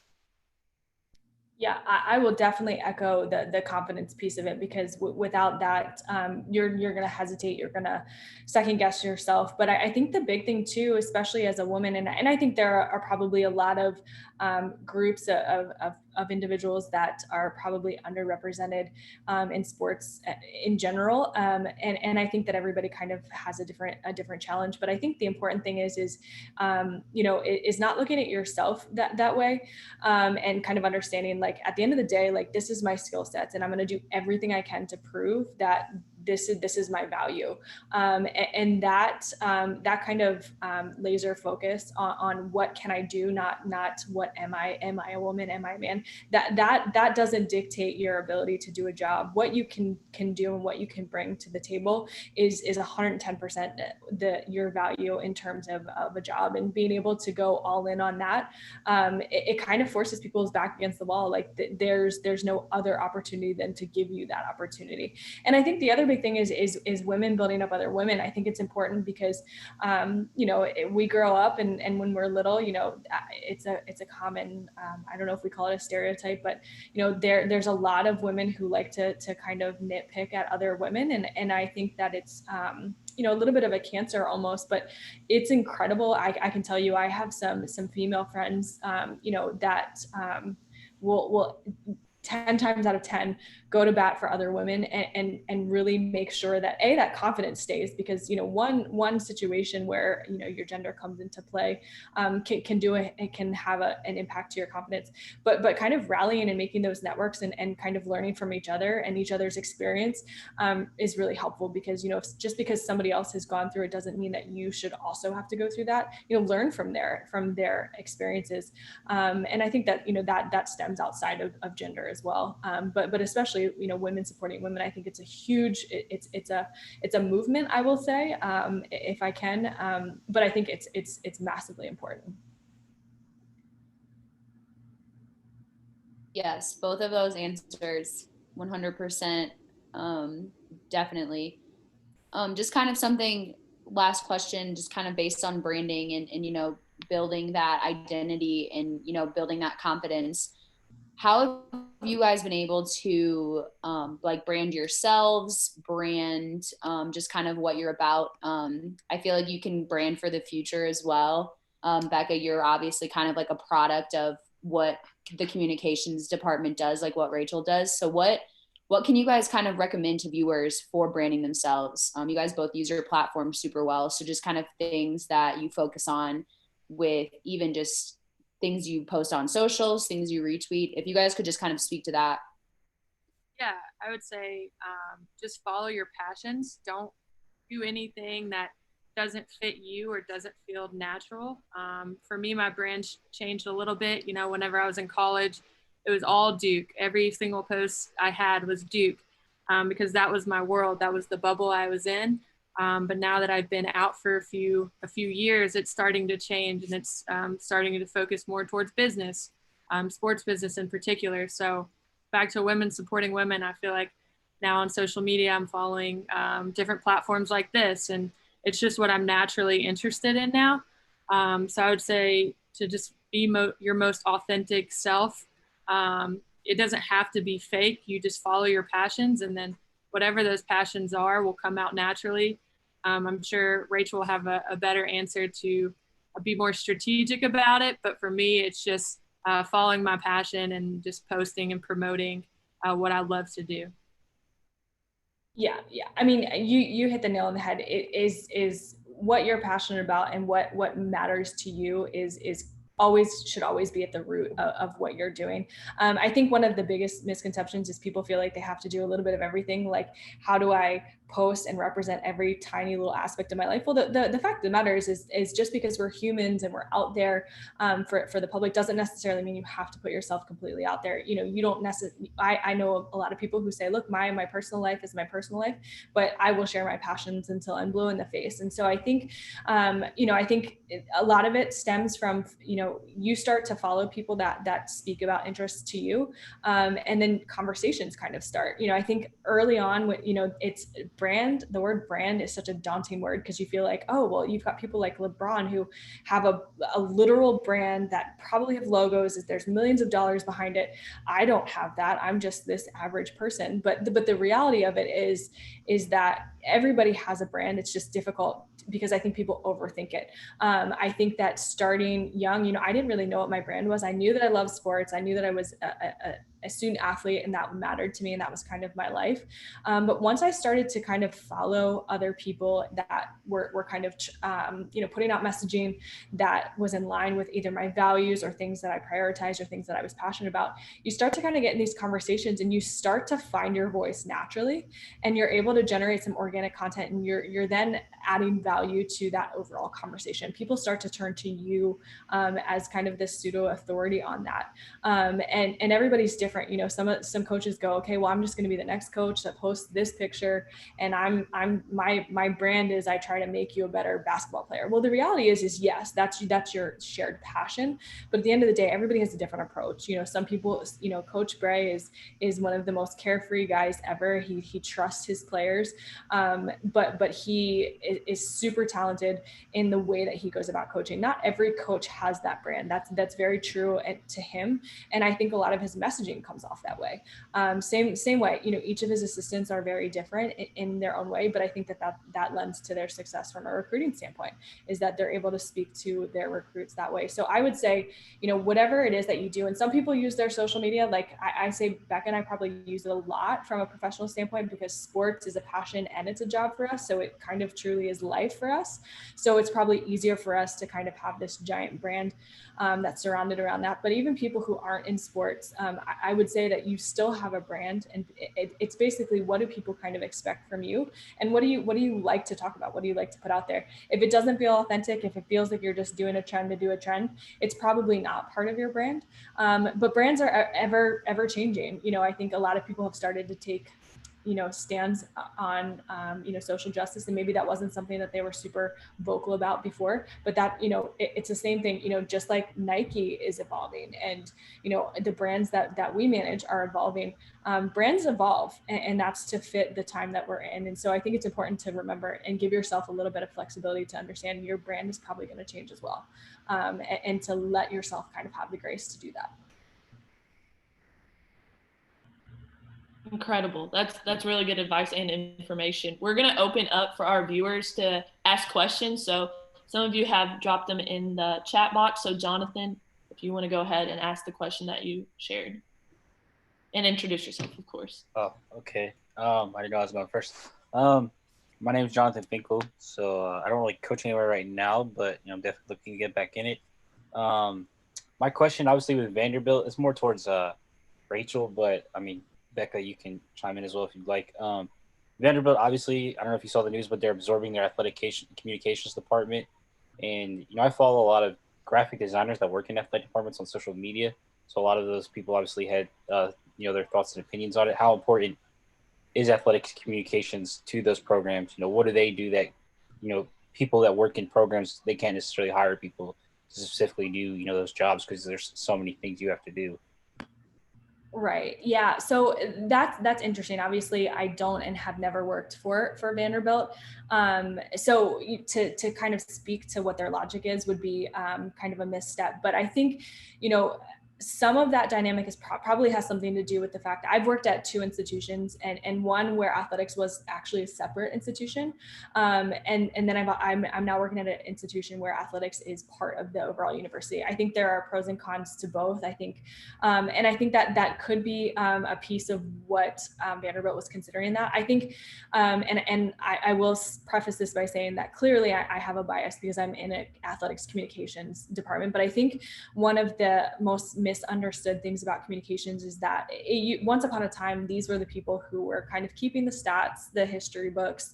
S5: Yeah, I will definitely echo the confidence piece of it, because without that, you're gonna hesitate, you're gonna second guess yourself. But I think the big thing too, especially as a woman, and I think there are probably a lot of groups of individuals that are probably underrepresented in sports in general, and I think that everybody kind of has a different challenge. But I think the important thing is is not looking at yourself that way, and kind of understanding, like, at the end of the day, like, this is my skill sets, and I'm going to do everything I can to prove that this is my value, and that kind of laser focus on what can I do, not what am I a woman, am I a man, that doesn't dictate your ability to do a job. What you can do and what you can bring to the table is 110% your value in terms of a job, and being able to go all in on that, it kind of forces people's back against the wall. Like, there's no other opportunity than to give you that opportunity. And I think the other big thing is women building up other women. I think it's important because we grow up, and when we're little, it's a common, I don't know if we call it a stereotype, but there's a lot of women who like to kind of nitpick at other women, and I think that it's a little bit of a cancer almost, but it's incredible. I can tell you, I have some female friends, that will 10 times out of 10 go to bat for other women, and really make sure that that confidence stays, because one situation where your gender comes into play it can have an impact to your confidence, but kind of rallying and making those networks and kind of learning from each other and each other's experience is really helpful, because just because somebody else has gone through it doesn't mean that you should also have to go through that. Learn from their experiences, and I think that that stems outside of gender as well, but especially women supporting women. I think it's a huge, it's a movement, I will say, if I can, but I think it's massively important.
S3: Yes, both of those answers, 100%, definitely. Just kind of something, last question, just kind of based on branding and building that identity and building that confidence. How have you guys been able to brand yourselves, brand just kind of what you're about? I feel like you can brand for the future as well. Becca, you're obviously kind of like a product of what the communications department does, like what Rachel does. So what can you guys kind of recommend to viewers for branding themselves? You guys both use your platform super well. So just kind of things that you focus on, with even just things you post on socials, things you retweet. If you guys could just kind of speak to that.
S4: Yeah, I would say just follow your passions. Don't do anything that doesn't fit you or doesn't feel natural. For me, my brand changed a little bit. Whenever I was in college, it was all Duke. Every single post I had was Duke, because that was my world. That was the bubble I was in. But now that I've been out for a few years, it's starting to change, and it's starting to focus more towards business, sports business in particular. So back to women supporting women, I feel like now on social media, I'm following different platforms like this, and it's just what I'm naturally interested in now. So I would say to just be your most authentic self. It doesn't have to be fake. You just follow your passions, and then whatever those passions are will come out naturally. I'm sure Rachel will have a better answer to be more strategic about it. But for me, it's just following my passion and just posting and promoting what I love to do.
S5: Yeah. I mean, you hit the nail on the head. It is what you're passionate about, and what matters to you should always be at the root of what you're doing. I think one of the biggest misconceptions is people feel like they have to do a little bit of everything. Like, how do I post and represent every tiny little aspect of my life? Well, the fact of the matter is just because we're humans and we're out there for the public doesn't necessarily mean you have to put yourself completely out there. You don't necessarily, I know a lot of people who say, look, my personal life is my personal life, but I will share my passions until I'm blue in the face. And so I think, I think a lot of it stems from, you start to follow people that speak about interests to you, and then conversations kind of start. I think early on, it's the word brand is such a daunting word because you feel like, oh, well, you've got people like LeBron who have a literal brand that probably have logos, there's millions of dollars behind it. I don't have that. I'm just this average person. But the reality of it is that everybody has a brand. It's just difficult because I think people overthink it. I think that starting young, I didn't really know what my brand was. I knew that I loved sports. I knew that I was a student athlete and that mattered to me. And that was kind of my life. But once I started to kind of follow other people that were kind of, putting out messaging that was in line with either my values or things that I prioritized or things that I was passionate about, you start to kind of get in these conversations and you start to find your voice naturally, and you're able to generate some organic content, and you're then adding value to that overall conversation. People start to turn to you as kind of this pseudo authority on that. And everybody's different. Some coaches go, okay, well, I'm just going to be the next coach that posts this picture, and my brand is I try to make you a better basketball player. Well, the reality is yes, that's your shared passion, but at the end of the day, everybody has a different approach. Some people, Coach Bray is one of the most carefree guys ever. He trusts his players, but he is super talented in the way that he goes about coaching. Not every coach has that brand. That's very true to him, and I think a lot of his messaging comes off that way. Same way, each of his assistants are very different in their own way, but I think that lends to their success from a recruiting standpoint, is that they're able to speak to their recruits that way. So I would say, whatever it is that you do, and some people use their social media, like I say Becca and I probably use it a lot from a professional standpoint because sports is a passion and it's a job for us. So it kind of truly is life for us. So it's probably easier for us to kind of have this giant brand that's surrounded around that. But even people who aren't in sports, I would say that you still have a brand, and it's basically, what do people kind of expect from you, and what do you like to talk about? What do you like to put out there? If it doesn't feel authentic, if it feels like you're just doing a trend to do a trend, it's probably not part of your brand. But brands are ever changing. I think a lot of people have started to take stands on, social justice. And maybe that wasn't something that they were super vocal about before, but that, it's the same thing, just like Nike is evolving, and, the brands that we manage are evolving. Brands evolve, and that's to fit the time that we're in. And so I think it's important to remember and give yourself a little bit of flexibility to understand your brand is probably going to change as well. And to let yourself kind of have the grace to do that.
S2: Incredible. That's really good advice and information. We're going to open up for our viewers to ask questions. So some of you have dropped them in the chat box. So Jonathan, if you want to go ahead and ask the question that you shared and introduce yourself, of course.
S6: Oh, okay. I didn't know I was going first. My name is Jonathan Finkel. So I don't really coach anywhere right now, but I'm definitely looking to get back in it. My question, obviously, with Vanderbilt, it's more towards Rachel, but I mean, Becca, you can chime in as well if you'd like. Vanderbilt, obviously, I don't know if you saw the news, but they're absorbing their athletic communications department. And, I follow a lot of graphic designers that work in athletic departments on social media. So a lot of those people obviously had, their thoughts and opinions on it. How important is athletic communications to those programs? What do they do that, people that work in programs, they can't necessarily hire people to specifically do, those jobs because there's so many things you have to do.
S5: Right. Yeah. So that's interesting. Obviously, I don't and have never worked for Vanderbilt. So to kind of speak to what their logic is would be kind of a misstep. But I think, some of that dynamic is probably has something to do with the fact that I've worked at two institutions, and one where athletics was actually a separate institution. And then I'm now working at an institution where athletics is part of the overall university. I think there are pros and cons to both. I think, and I think that could be a piece of what Vanderbilt was considering that. I think, and I will preface this by saying that clearly I have a bias because I'm in an athletics communications department, but I think one of the most misunderstood things about communications is that once upon a time, these were the people who were kind of keeping the stats, the history books,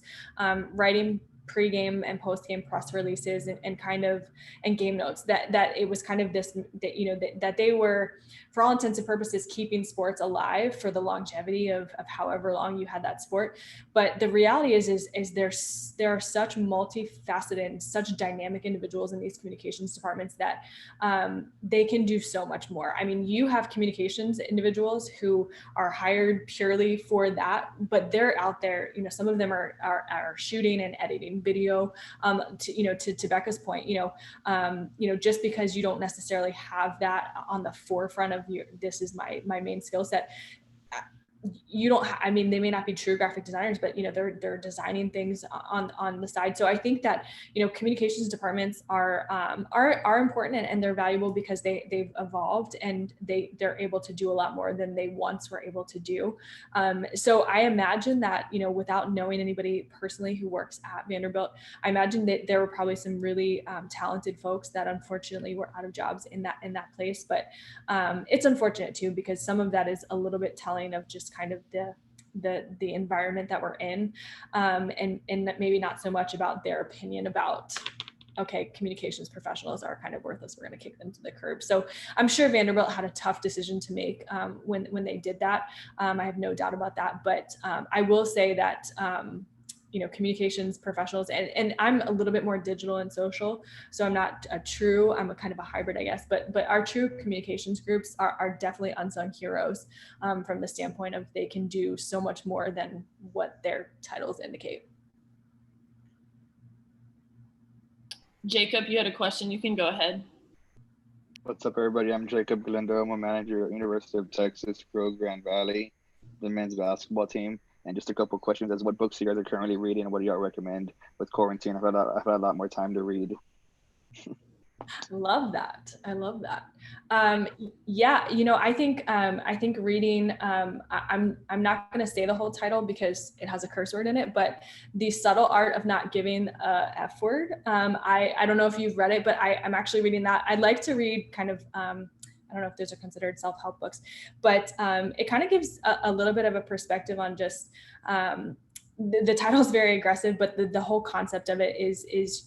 S5: writing pre-game and post-game press releases and game notes that it was kind of this, that they were, for all intents and purposes, keeping sports alive for the longevity of however long you had that sport. But the reality is there are such multifaceted and such dynamic individuals in these communications departments that they can do so much more. I mean, you have communications individuals who are hired purely for that, but they're out there, some of them are shooting and editing video, to Becca's point, just because you don't necessarily have that on the forefront of this is my main skill set. You don't, they may not be true graphic designers, but they're designing things on the side. So I think that, communications departments are important and they're valuable because they've evolved and they're able to do a lot more than they once were able to do. So I imagine that, without knowing anybody personally who works at Vanderbilt, I imagine that there were probably some really talented folks that unfortunately were out of jobs in that place. But it's unfortunate too, because some of that is a little bit telling of just kind of the environment that we're in, and that maybe not so much about their opinion about, okay, communications professionals are kind of worthless, we're going to kick them to the curb. So I'm sure Vanderbilt had a tough decision to make when they did that. I have no doubt about that. But I will say that communications professionals, and I'm a little bit more digital and social, so I'm not I'm a kind of a hybrid, I guess, but our true communications groups are definitely unsung heroes, from the standpoint of they can do so much more than what their titles indicate.
S2: Jacob, you had a question, you can go ahead.
S7: What's up, everybody? I'm Jacob Galindo. I'm a manager at University of Texas, Grove Grand Valley, the men's basketball team. And just a couple of questions as what books you guys are currently reading and what do y'all recommend with quarantine? I've had a lot more time to read.
S5: Love that. I love that. Yeah, I think reading, I'm not going to say the whole title because it has a curse word in it, but The Subtle Art of Not Giving a F Word. I don't know if you've read it, but I'm actually reading that. I'd like to read kind of, I don't know if those are considered self-help books, but it kind of gives a little bit of a perspective on just, the title is very aggressive, but the whole concept of it is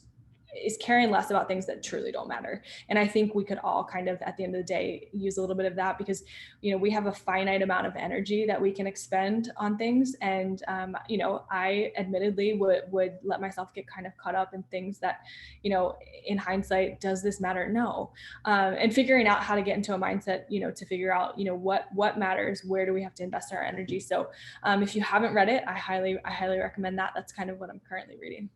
S5: caring less about things that truly don't matter. And I think we could all kind of, at the end of the day, use a little bit of that because, we have a finite amount of energy that we can expend on things. And, I admittedly would let myself get kind of caught up in things that, in hindsight, does this matter? No. And figuring out how to get into a mindset, to figure out, what matters, where do we have to invest our energy? So if you haven't read it, I highly recommend that. That's kind of what I'm currently reading.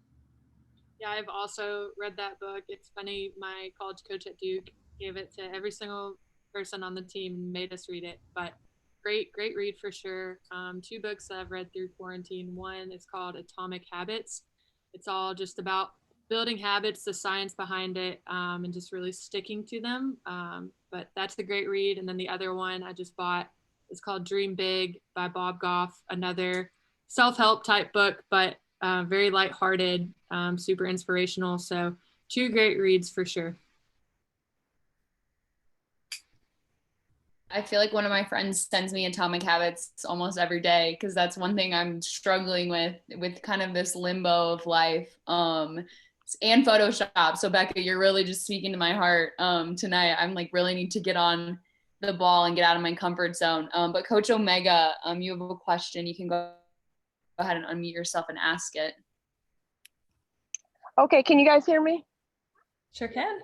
S4: Yeah, I've also read that book. It's funny, my college coach at Duke gave it to every single person on the team and made us read it. But great read for sure. 2 books that I've read through quarantine. One is called Atomic Habits. It's all just about building habits, the science behind it, and just really sticking to them. But that's the great read. And then the other one I just bought is called Dream Big by Bob Goff, another self-help type book, but very lighthearted, super inspirational. So 2 great reads for sure.
S3: I feel like one of my friends sends me Atomic Habits almost every day because that's one thing I'm struggling with kind of this limbo of life, and Photoshop. So Becca, you're really just speaking to my heart tonight. I'm like really need to get on the ball and get out of my comfort zone. But Coach Omega, you have a question. You can go ahead and unmute yourself and ask it.
S8: Okay, can you guys hear me?
S5: Sure can.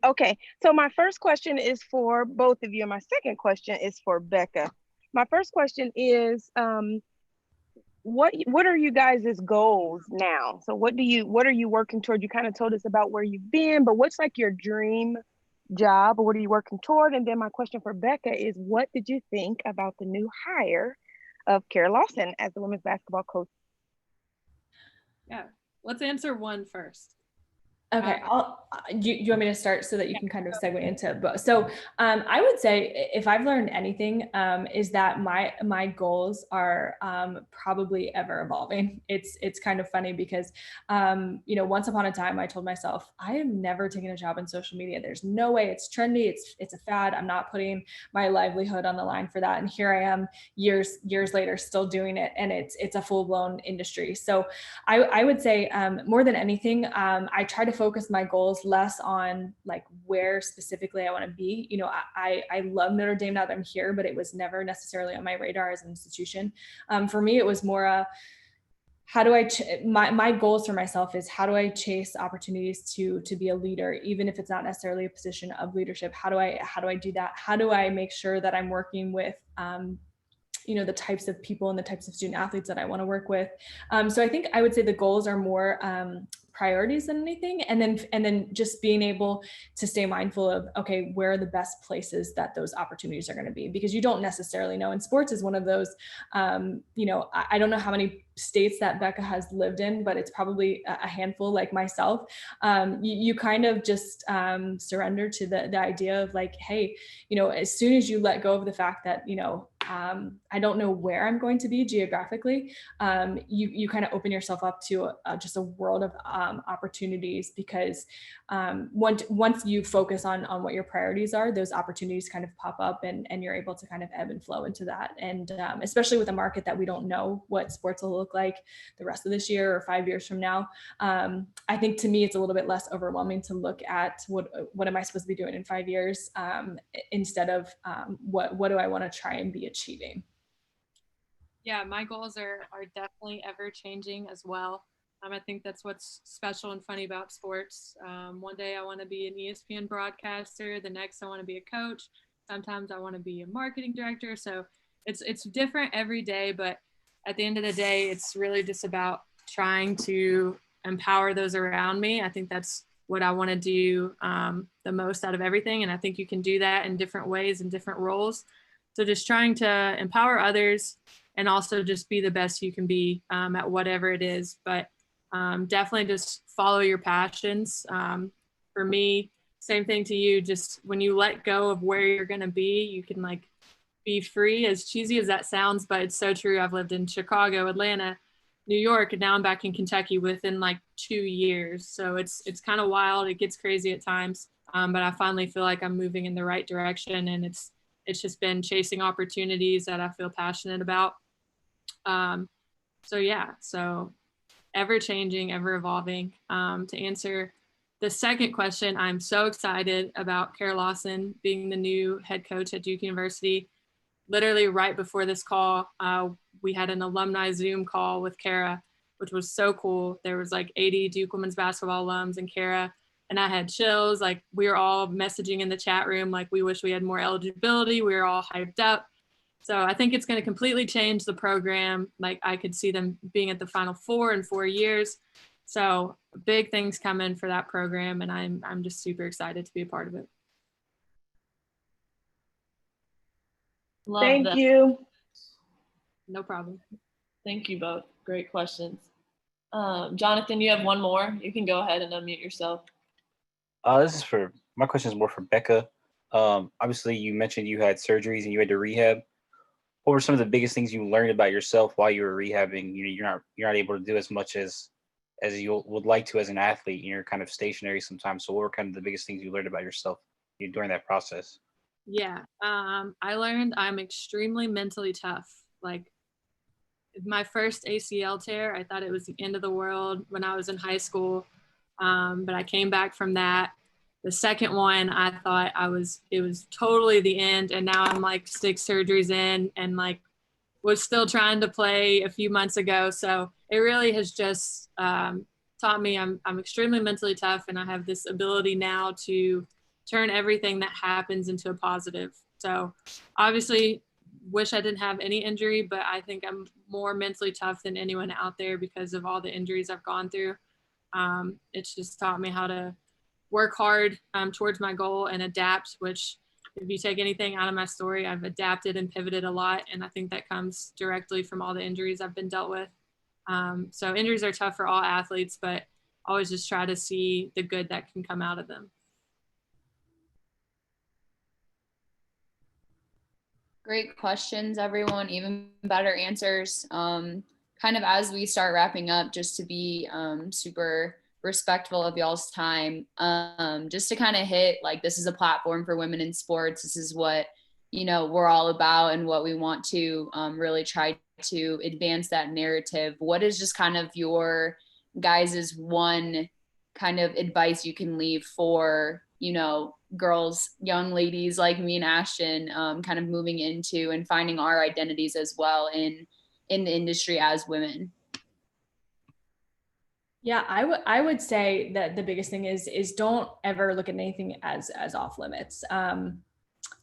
S8: Okay, so my first question is for both of you, and my second question is for Becca. My first question is, what are you guys' goals now? So what are you working toward? You kind of told us about where you've been, but what's like your dream job, or what are you working toward? And then my question for Becca is, what did you think about the new hire of Kara Lawson as the women's basketball coach?
S4: Yeah, let's answer one first.
S5: Okay, you want me to start so that you can kind of segue into both. So I would say if I've learned anything is that my goals are probably ever evolving. It's kind of funny because once upon a time I told myself I am never taking a job in social media. There's no way, it's trendy, it's a fad. I'm not putting my livelihood on the line for that. And here I am years later still doing it, and it's a full-blown industry. So I would say more than anything, I try to focus my goals less on like where specifically I want to be. I love Notre Dame now that I'm here, but it was never necessarily on my radar as an institution. For me, it was more how do I my goals for myself is how do I chase opportunities to be a leader, even if it's not necessarily a position of leadership. How do I do that? How do I make sure that I'm working with the types of people and the types of student athletes that I want to work with. So I think I would say the goals are more priorities than anything. And then just being able to stay mindful of, okay, where are the best places that those opportunities are going to be? Because you don't necessarily know. And sports is one of those, I don't know how many states that Becca has lived in, but it's probably a handful like myself. You kind of just surrender to the idea of like, hey, as soon as you let go of the fact that, I don't know where I'm going to be geographically, you kind of open yourself up to just a world of opportunities, because once you focus on what your priorities are, those opportunities kind of pop up, and you're able to kind of ebb and flow into that. And especially with a market that we don't know what sports will look like the rest of this year or 5 years from now, I think to me it's a little bit less overwhelming to look at what am I supposed to be doing in 5 years, instead of what do I want to try and be achieving.
S4: Yeah, my goals are definitely ever changing as well. I think that's what's special and funny about sports. One day I want to be an ESPN broadcaster. The next I want to be a coach. Sometimes I want to be a marketing director. So it's different every day, but at the end of the day, it's really just about trying to empower those around me. I think that's what I want to do the most out of everything. And I think you can do that in different ways and different roles. So just trying to empower others and also just be the best you can be at whatever it is. But definitely just follow your passions. For me, same thing to you, just when you let go of where you're going to be, you can like be free, as cheesy as that sounds, but it's so true. I've lived in Chicago, Atlanta, New York, and now I'm back in Kentucky within like 2 years. So it's kind of wild. It gets crazy at times. But I finally feel like I'm moving in the right direction, and it's just been chasing opportunities that I feel passionate about. So ever changing, ever evolving. To answer the second question, I'm so excited about Kara Lawson being the new head coach at Duke University. Literally right before this call, we had an alumni Zoom call with Kara, which was so cool. There was like 80 Duke women's basketball alums and Kara, and I had chills. Like we were all messaging in the chat room, like we wish we had more eligibility. We were all hyped up. So I think it's going to completely change the program. Like I could see them being at the Final Four in 4 years. So big things coming for that program, and I'm just super excited to be a part of it.
S8: Thank you.
S4: No problem.
S2: Thank you both. Great questions. Jonathan, you have one more. You can go ahead and unmute yourself.
S6: My question is more for Becca. Obviously, you mentioned you had surgeries and you had to rehab. What were some of the biggest things you learned about yourself while you were rehabbing? You're not able to do as much as you would like to as an athlete. You're kind of stationary sometimes. So what were kind of the biggest things you learned about yourself during that process?
S4: Yeah, I learned I'm extremely mentally tough. Like my first ACL tear, I thought it was the end of the world when I was in high school. But I came back from that. The second one, I thought it was totally the end. And now I'm like 6 surgeries in and like was still trying to play a few months ago. So it really has just taught me I'm extremely mentally tough, and I have this ability now to turn everything that happens into a positive. So obviously wish I didn't have any injury, but I think I'm more mentally tough than anyone out there because of all the injuries I've gone through. It's just taught me how to work hard towards my goal and adapt, which if you take anything out of my story, I've adapted and pivoted a lot. And I think that comes directly from all the injuries I've been dealt with. So injuries are tough for all athletes, but always just try to see the good that can come out of them.
S3: Great questions, everyone. Even better answers. Kind of as we start wrapping up, just to be super respectful of y'all's time, just to kind of hit, like, this is a platform for women in sports. This is what, we're all about and what we want to really try to advance that narrative. What is just kind of your guys' one kind of advice you can leave for, girls, young ladies like me and Ashton, kind of moving into and finding our identities as well in the industry as women?
S5: Yeah, I would say that the biggest thing is don't ever look at anything as off limits.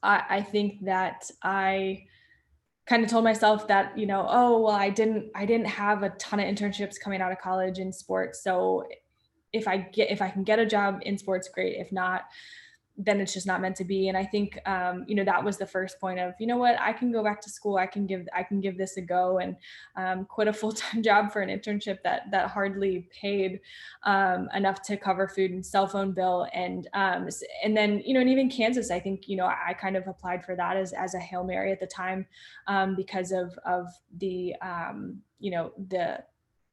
S5: I think that I kind of told myself that, oh, well, I didn't have a ton of internships coming out of college in sports. So if I can get a job in sports, great. If not, then it's just not meant to be. And I think, that was the first point of, what, I can go back to school. I can give this a go, and quit a full-time job for an internship that hardly paid enough to cover food and cell phone bill. And then, and even Kansas, I think, I kind of applied for that as a Hail Mary at the time, because of the,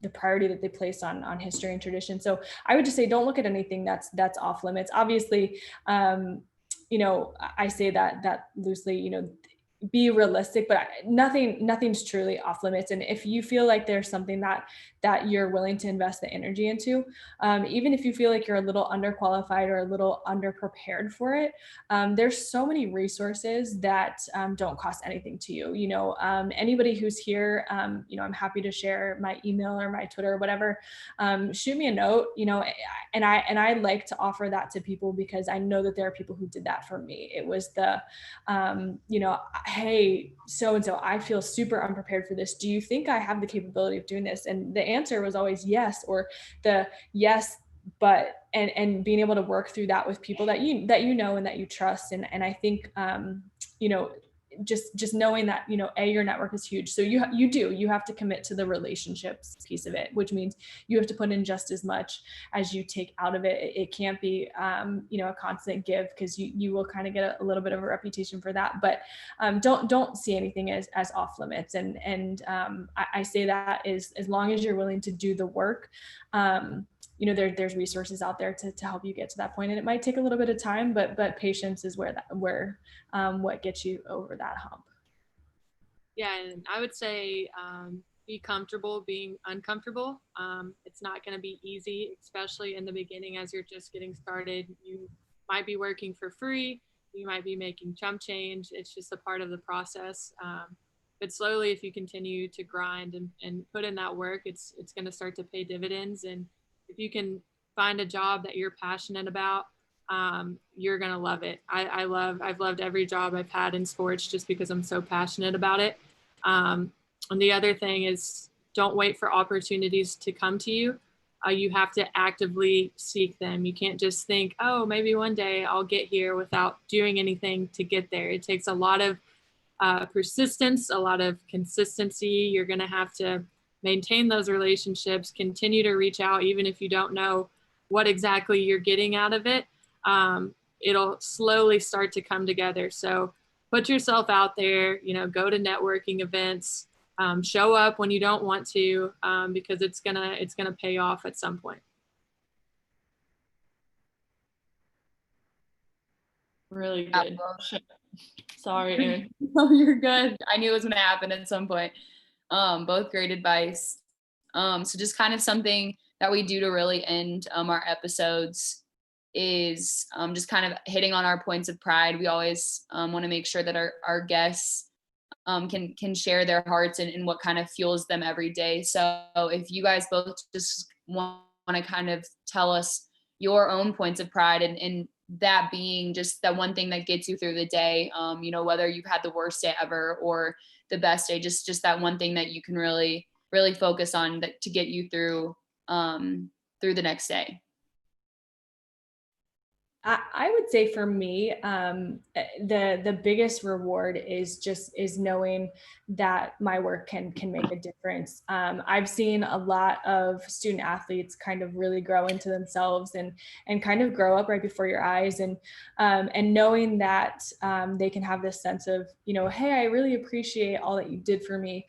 S5: the priority that they place on history and tradition. So I would just say, don't look at anything that's off limits. Obviously, I say that loosely, be realistic, but nothing's truly off limits. And if you feel like there's something that you're willing to invest the energy into, even if you feel like you're a little underqualified or a little underprepared for it, there's so many resources that don't cost anything to you. Anybody who's here, I'm happy to share my email or my Twitter or whatever. Shoot me a note, and I like to offer that to people because I know that there are people who did that for me. It was the, hey, so-and-so, I feel super unprepared for this. Do you think I have the capability of doing this? And the answer was always yes, or the yes, but, and being able to work through that with people that you know and that you trust. And I think, just knowing that, your network is huge. So you have to commit to the relationships piece of it, which means you have to put in just as much as you take out of it. It can't be, a constant give, because you will kind of get a little bit of a reputation for that. But don't see anything as off limits. And I say that is, as long as you're willing to do the work, there's resources out there to help you get to that point. And it might take a little bit of time, but patience is where what gets you over that hump.
S4: Yeah, and I would say be comfortable being uncomfortable. It's not going to be easy, especially in the beginning as you're just getting started. You might be working for free. You might be making chump change. It's just a part of the process. But slowly, if you continue to grind and put in that work, it's going to start to pay dividends. And if you can find a job that you're passionate about, you're going to love it. I've loved every job I've had in sports just because I'm so passionate about it. And the other thing is, don't wait for opportunities to come to you. You have to actively seek them. You can't just think, oh, maybe one day I'll get here, without doing anything to get there. It takes a lot of persistence, a lot of consistency. You're going to have to maintain those relationships, continue to reach out, even if you don't know what exactly you're getting out of it. It'll slowly start to come together. So put yourself out there, go to networking events, show up when you don't want to, because it's gonna pay off at some point.
S2: Really good. Sorry, Erin.
S3: No, you're good. I knew it was going to happen at some point. Both great advice. So just kind of something that we do to really end our episodes is just kind of hitting on our points of pride. We always want to make sure that our guests can share their hearts and what kind of fuels them every day. So if you guys both just want to kind of tell us your own points of pride, and that being just that one thing that gets you through the day, whether you've had the worst day ever or the best day, just that one thing that you can really, really focus on to get you through the next day.
S5: I would say for me, the biggest reward is knowing that my work can make a difference. I've seen a lot of student athletes kind of really grow into themselves and kind of grow up right before your eyes, and knowing that they can have this sense of, hey, I really appreciate all that you did for me.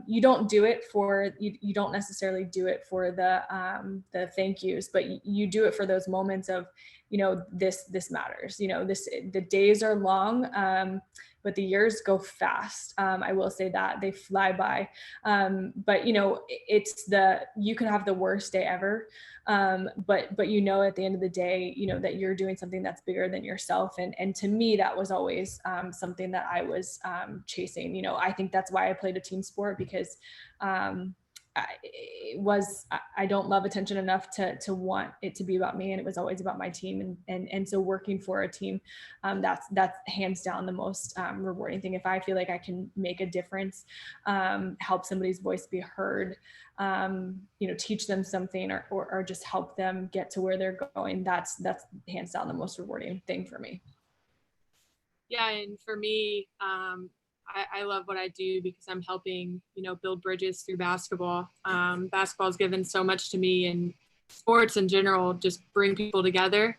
S5: You don't do it for you don't necessarily do it for the thank yous, but you do it for those moments of, this matters. The days are long, but the years go fast. I will say that they fly by. But you can have the worst day ever. But at the end of the day, that you're doing something that's bigger than yourself. And to me, that was always something that I was chasing. I think that's why I played a team sport, because I don't love attention enough to want it to be about me, and it was always about my team. And so working for a team, that's hands down the most rewarding thing. If I feel like I can make a difference, help somebody's voice be heard, teach them something, or just help them get to where they're going, that's hands down the most rewarding thing for me.
S4: Yeah, and for me, I love what I do because I'm helping, build bridges through basketball. Basketball has given so much to me, and sports in general just bring people together.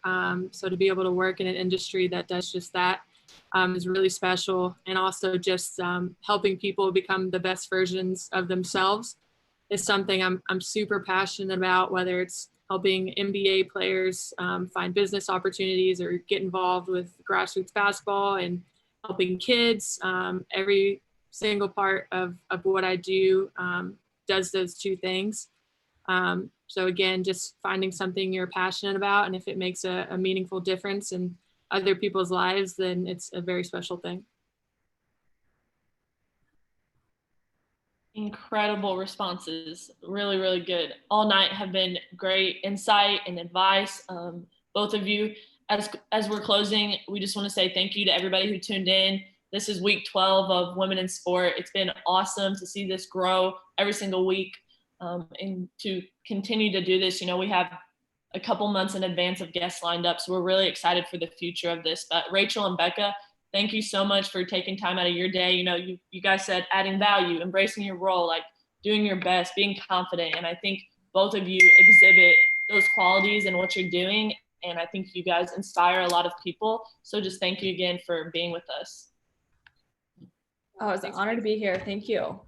S4: So to be able to work in an industry that does just that is really special. And also just helping people become the best versions of themselves is something I'm super passionate about, whether it's helping NBA players find business opportunities or get involved with grassroots basketball, and helping kids. Every single part of what I do does those two things. So again, just finding something you're passionate about, and if it makes a meaningful difference in other people's lives, then it's a very special thing.
S2: Incredible responses. Really, really good. All night have been great insight and advice. Both of you. As we're closing, we just want to say thank you to everybody who tuned in. This is week 12 of Women in Sport. It's been awesome to see this grow every single week, and to continue to do this. We have a couple months in advance of guests lined up, so we're really excited for the future of this. But Rachel and Becca, thank you so much for taking time out of your day. You guys said adding value, embracing your role, like doing your best, being confident. And I think both of you exhibit those qualities in what you're doing. And I think you guys inspire a lot of people. So just thank you again for being with us.
S5: Oh, it's an honor to be here. Thank you.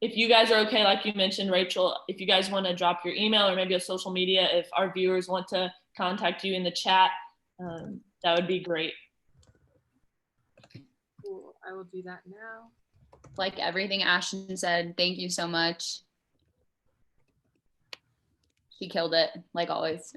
S2: If you guys are okay, like you mentioned, Rachel, if you guys want to drop your email or maybe a social media, if our viewers want to contact you in the chat, that would be great.
S4: Cool. I will do that now.
S3: Like everything Ashton said, thank you so much. She killed it, like always.